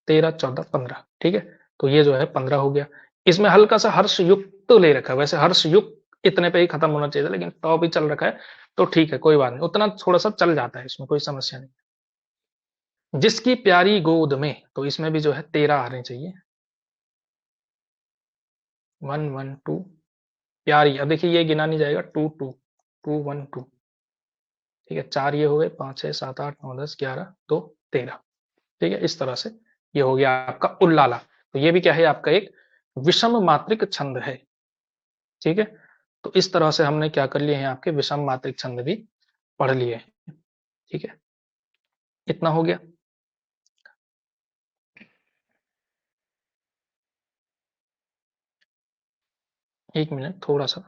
13 14 15, ठीक है। तो ये जो है 15 हो गया, इसमें हल्का सा हर्ष युक्त तो ले रखा है, वैसे हर्ष युक्त इतने पे ही खत्म होना चाहिए था, लेकिन टॉप ही चल रखा है, तो ठीक है कोई बात नहीं, उतना थोड़ा सा चल जाता है, इसमें कोई समस्या नहीं। जिसकी प्यारी गोद में, तो इसमें भी जो है 13 आने चाहिए, 1 1 2, प्यारी, अब देखिए ये गिना नहीं जाएगा, 2 2 2 1 2, ठीक है, 4 ये हो गए, 5 6 7 8 9 10 11 2 13, ठीक है। इस तरह से ये हो गया आपका उल्लाला, तो ये भी क्या है आपका एक विषम मात्रिक छंद है, ठीक है। तो इस तरह से हमने क्या कर लिए हैं, आपके विषम मात्रिक छंद भी पढ़ लिए, ठीक है। इतना हो गया। एक मिनट, थोड़ा सा,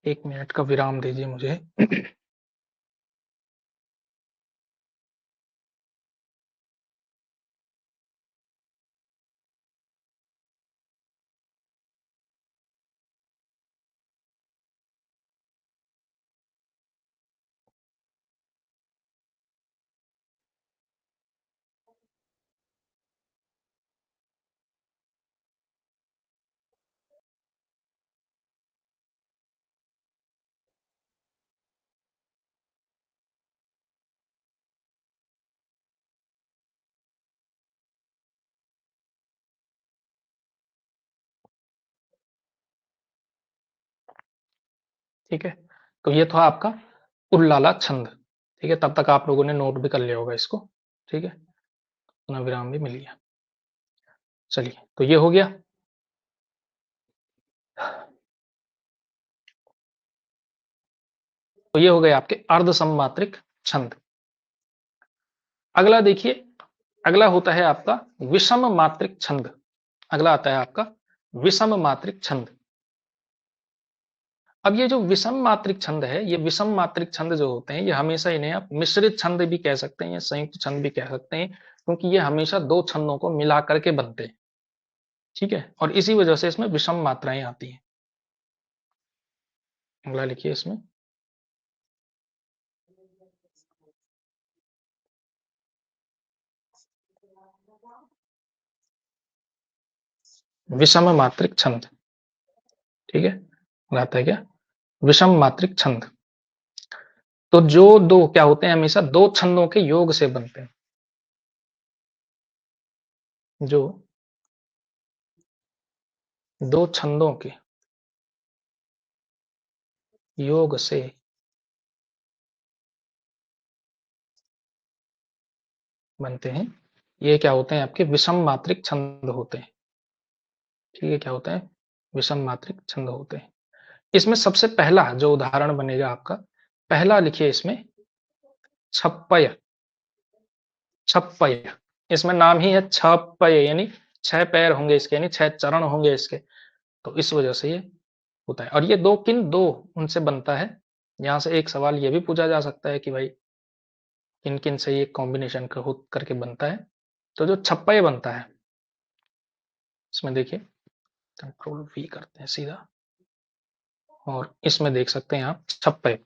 एक मिनट का विराम दीजिए मुझे। ठीक है, तो ये था आपका उल्लाला छंद। ठीक है, तब तक आप लोगों ने नोट भी कर लिया होगा इसको। ठीक है, अपना विराम भी मिल गया। चलिए, तो ये हो गया। तो ये हो गए आपके अर्ध सममात्रिक छंद। अगला देखिए, अगला होता है आपका विषम मात्रिक छंद। अगला आता है आपका विषम मात्रिक छंद। अब ये जो विषम मात्रिक छंद है, ये विषम मात्रिक छंद जो होते हैं, ये हमेशा इन्हें आप मिश्रित छंद भी कह सकते हैं या संयुक्त छंद भी कह सकते हैं, क्योंकि ये हमेशा दो छंदों को मिला करके बनते हैं। ठीक है, और इसी वजह से इसमें विषम मात्राएं आती हैं। अगला लिखिए इसमें, विषम मात्रिक छंद। ठीक है, आता है क्या विषम मात्रिक छंद। तो जो दो क्या होते हैं, हमेशा दो छंदों के योग से बनते हैं। जो दो छंदों के योग से बनते हैं, ये क्या होते हैं, आपके विषम मात्रिक छंद होते हैं। ठीक है, क्या होता है, विषम मात्रिक छंद होते हैं। इसमें सबसे पहला जो उदाहरण बनेगा आपका, पहला लिखिए इसमें छप्पय। छप्पय, इसमें नाम ही है छप्पय, यानी छह पैर होंगे इसके, यानी छह चरण होंगे इसके। तो इस वजह से ये होता है। और ये दो किन दो उनसे बनता है, यहां से एक सवाल ये भी पूछा जा सकता है कि भाई किन किन से ये कॉम्बिनेशन करके बनता है। तो जो छप्पय बनता है, इसमें देखिए कंट्रोल वी करते हैं सीधा, और इसमें देख सकते हैं आप छप्पय।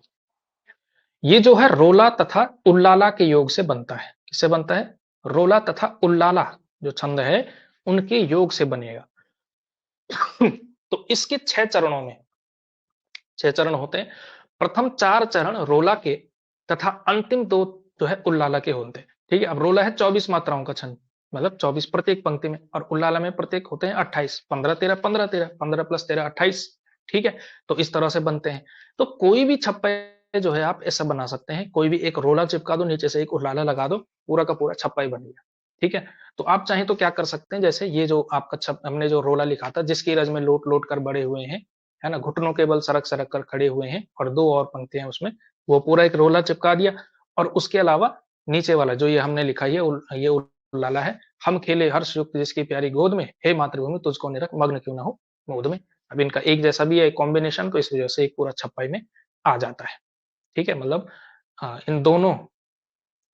ये जो है रोला तथा उल्लाला के योग से बनता है। किससे बनता है, रोला तथा उल्लाला जो छंद है उनके योग से बनेगा। तो इसके छह चरणों में, छह चरण होते हैं। प्रथम चार चरण रोला के तथा अंतिम दो जो है उल्लाला के होते हैं। ठीक है, अब रोला है 24 मात्राओं का छंद, मतलब 24 प्रत्येक पंक्ति में, और उल्लाला में प्रत्येक होते हैं 28, 15 13 15 13, 15 प्लस 13 28। ठीक है, तो इस तरह से बनते हैं। तो कोई भी छप्पा जो है आप ऐसा बना सकते हैं, कोई भी एक रोला चिपका दो, नीचे से एक उल्लाला लगा दो, पूरा का पूरा छप्पा ही बन गया। ठीक है, तो आप चाहें तो क्या कर सकते हैं, जैसे ये जो आपका हमने जो रोला लिखा था, जिसकी रज में लोट लोट कर बड़े हुए हैं, है ना, घुटनों के बल सरक सरक कर खड़े हुए हैं, और दो और पंक्तियां उसमें, वो पूरा एक रोला चिपका दिया। और उसके अलावा नीचे वाला जो ये हमने लिखा है, ये उल्लाला है, हम खेले हर्ष युक्त जिसकी प्यारी गोद में, हे मातृभूमि तुझको निरख मग्न क्यों ना हो मोद में। अब इनका एक जैसा भी है कॉम्बिनेशन, तो इस वजह से एक पूरा छप्पाई में आ जाता है। ठीक है, मतलब इन दोनों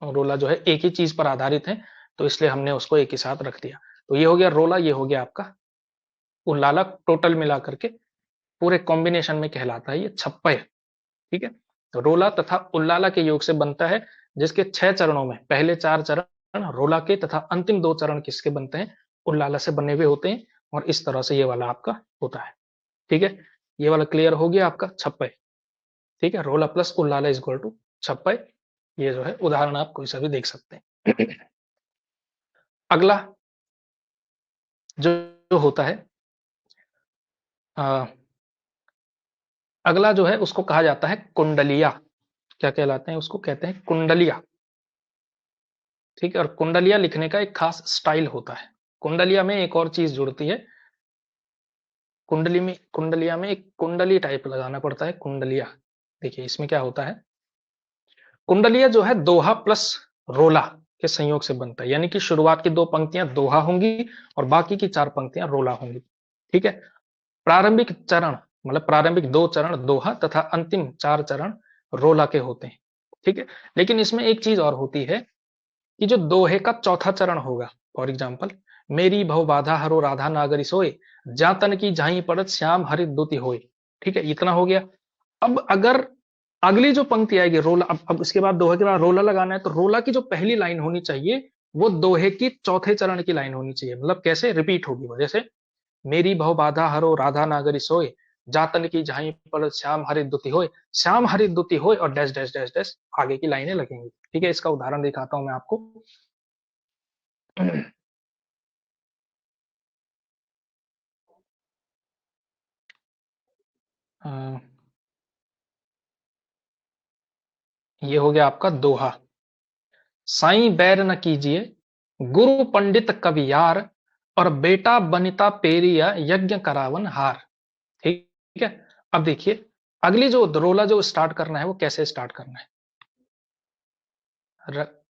रोला जो है एक ही चीज पर आधारित है, तो इसलिए हमने उसको एक ही साथ रख दिया। तो ये हो गया रोला, ये हो गया आपका उल्लाला, टोटल मिला करके पूरे कॉम्बिनेशन में कहलाता है ये छप्पय। ठीक है, तो रोला तथा उल्लाला के योग से बनता है, जिसके छह चरणों में पहले चार चरण रोला के तथा अंतिम दो चरण किसके बनते हैं, उल्लाला से बने हुए होते हैं। और इस तरह से ये वाला आपका होता है। ठीक है, ये वाला क्लियर हो गया आपका छप्पय। ठीक है, रोला प्लस उल्लाला इज इक्वल टू छप्पय। ये जो है उदाहरण आप कोई सा भी देख सकते हैं। अगला जो, जो होता है, अगला जो है उसको कहा जाता है कुंडलिया। क्या कहलाते हैं, उसको कहते हैं कुंडलिया। ठीक है, और कुंडलिया लिखने का एक खास स्टाइल होता है। कुंडलिया में एक और चीज जुड़ती है, कुंडलिया में एक कुंडली टाइप लगाना पड़ता है, कुंडलिया। देखिए इसमें क्या होता है, कुंडलिया जो है दोहा प्लस रोला के संयोग से बनता है, यानी कि शुरुआत की दो पंक्तियां दोहा होंगी और बाकी की चार पंक्तियां रोला होंगी। ठीक है, प्रारंभिक चरण, मतलब प्रारंभिक दो चरण दोहा तथा अंतिम चार चरण रोला के होते हैं। ठीक है, लेकिन इसमें एक चीज और होती है कि जो दोहे का चौथा चरण होगा, फॉर एग्जाम्पल, मेरी भव बाधा हरो राधा नागरी सोए, जातन की झाई पड़त श्याम हरित दुति होए। ठीक है, इतना हो गया। अब अगर अगली जो पंक्ति आएगी रोला, अब इसके बाद दोहे के बाद रोला लगाना है, तो रोला की जो पहली लाइन होनी चाहिए वो दोहे की चौथे चरण की लाइन होनी चाहिए। मतलब कैसे रिपीट होगी वो, जैसे मेरी भव बाधा हरो राधा नागरी सोए, जातन की झाई पर श्याम हरित दुति होए, श्याम हरित दुति होए और डैश डैश डैश डैश आगे की लाइनें लगेंगी। ठीक है, इसका उदाहरण दिखाता हूं मैं आपको। ये हो गया आपका दोहा। साईं बैर न कीजिए गुरु पंडित कवियार, और बेटा बनिता पेरिया यज्ञ करावन हार। ठीक है। अब देखिए अगली जो रोला जो स्टार्ट करना है वो कैसे स्टार्ट करना है।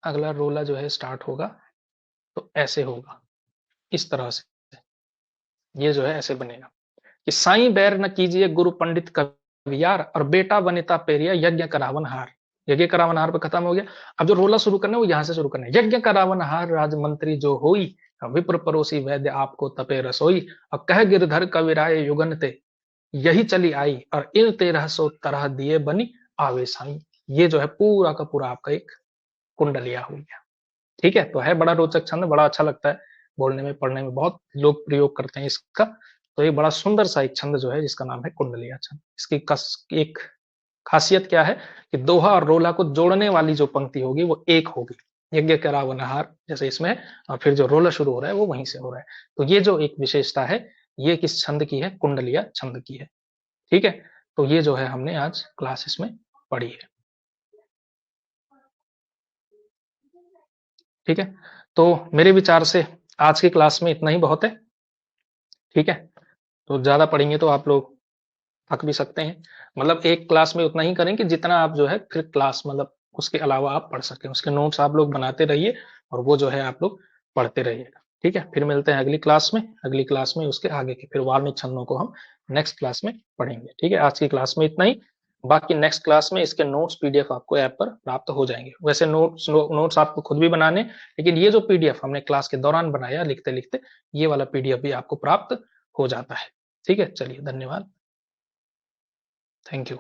अगला रोला जो है स्टार्ट होगा तो ऐसे होगा, इस तरह से। ये जो है ऐसे बनेगा कि साईं बैर न कीजिए गुरु पंडित कवियार, और बेटा वनिता पेरिया यज्ञ करावन हार। यज्ञ करावन हार पे खत्म हो गया। अब जो रोला शुरू करना है वो यहां से शुरू करना है। यज्ञ करावन हार राजमंत्री जो होई, विप्र परोसी वैद्य आपको तपे रसोई, और कह गिरधर कविराय युगन ते, यही चली आई, और इन 1300 तरह दिए बनी आवे साई। ये जो है पूरा का पूरा आपका एक कुंडलिया हो गया। ठीक है, तो है बड़ा रोचक छंद, बड़ा अच्छा लगता है बोलने में, पढ़ने में, बहुत लोग प्रयोग करते हैं इसका। तो ये बड़ा सुंदर सा एक छंद जो है जिसका नाम है कुंडलिया छंद। इसकी एक खासियत क्या है कि दोहा और रोला को जोड़ने वाली जो पंक्ति होगी वो एक होगी। यज्ञ करावनहार जैसे इसमें, और फिर जो रोला शुरू हो रहा है वो वहीं से हो रहा है। तो ये जो एक विशेषता है ये किस छंद की है, कुंडलिया छंद की है। ठीक है, तो ये जो है हमने आज क्लास इसमें पढ़ी है। ठीक है, तो मेरे विचार से आज की क्लास में इतना ही बहुत है। ठीक है, तो ज्यादा पढ़ेंगे तो आप लोग थक भी सकते हैं। मतलब एक क्लास में उतना ही करें कि जितना आप जो है फिर क्लास मतलब उसके अलावा आप पढ़ सकें। उसके नोट्स आप लोग बनाते रहिए और वो जो है आप लोग पढ़ते रहिएगा। ठीक है, फिर मिलते हैं अगली क्लास में। अगली क्लास में उसके आगे के फिर वार्निक छंदों को हम नेक्स्ट क्लास में पढ़ेंगे। ठीक है, आज की क्लास में इतना ही। बाकी नेक्स्ट क्लास में इसके नोट्स पीडीएफ आपको ऐप पर प्राप्त हो जाएंगे। वैसे नोट्स आपको खुद भी बनाने, लेकिन ये जो पीडीएफ हमने क्लास के दौरान बनाया लिखते लिखते, ये वाला पीडीएफ भी आपको प्राप्त हो जाता है। ठीक है, चलिए धन्यवाद। Thank you.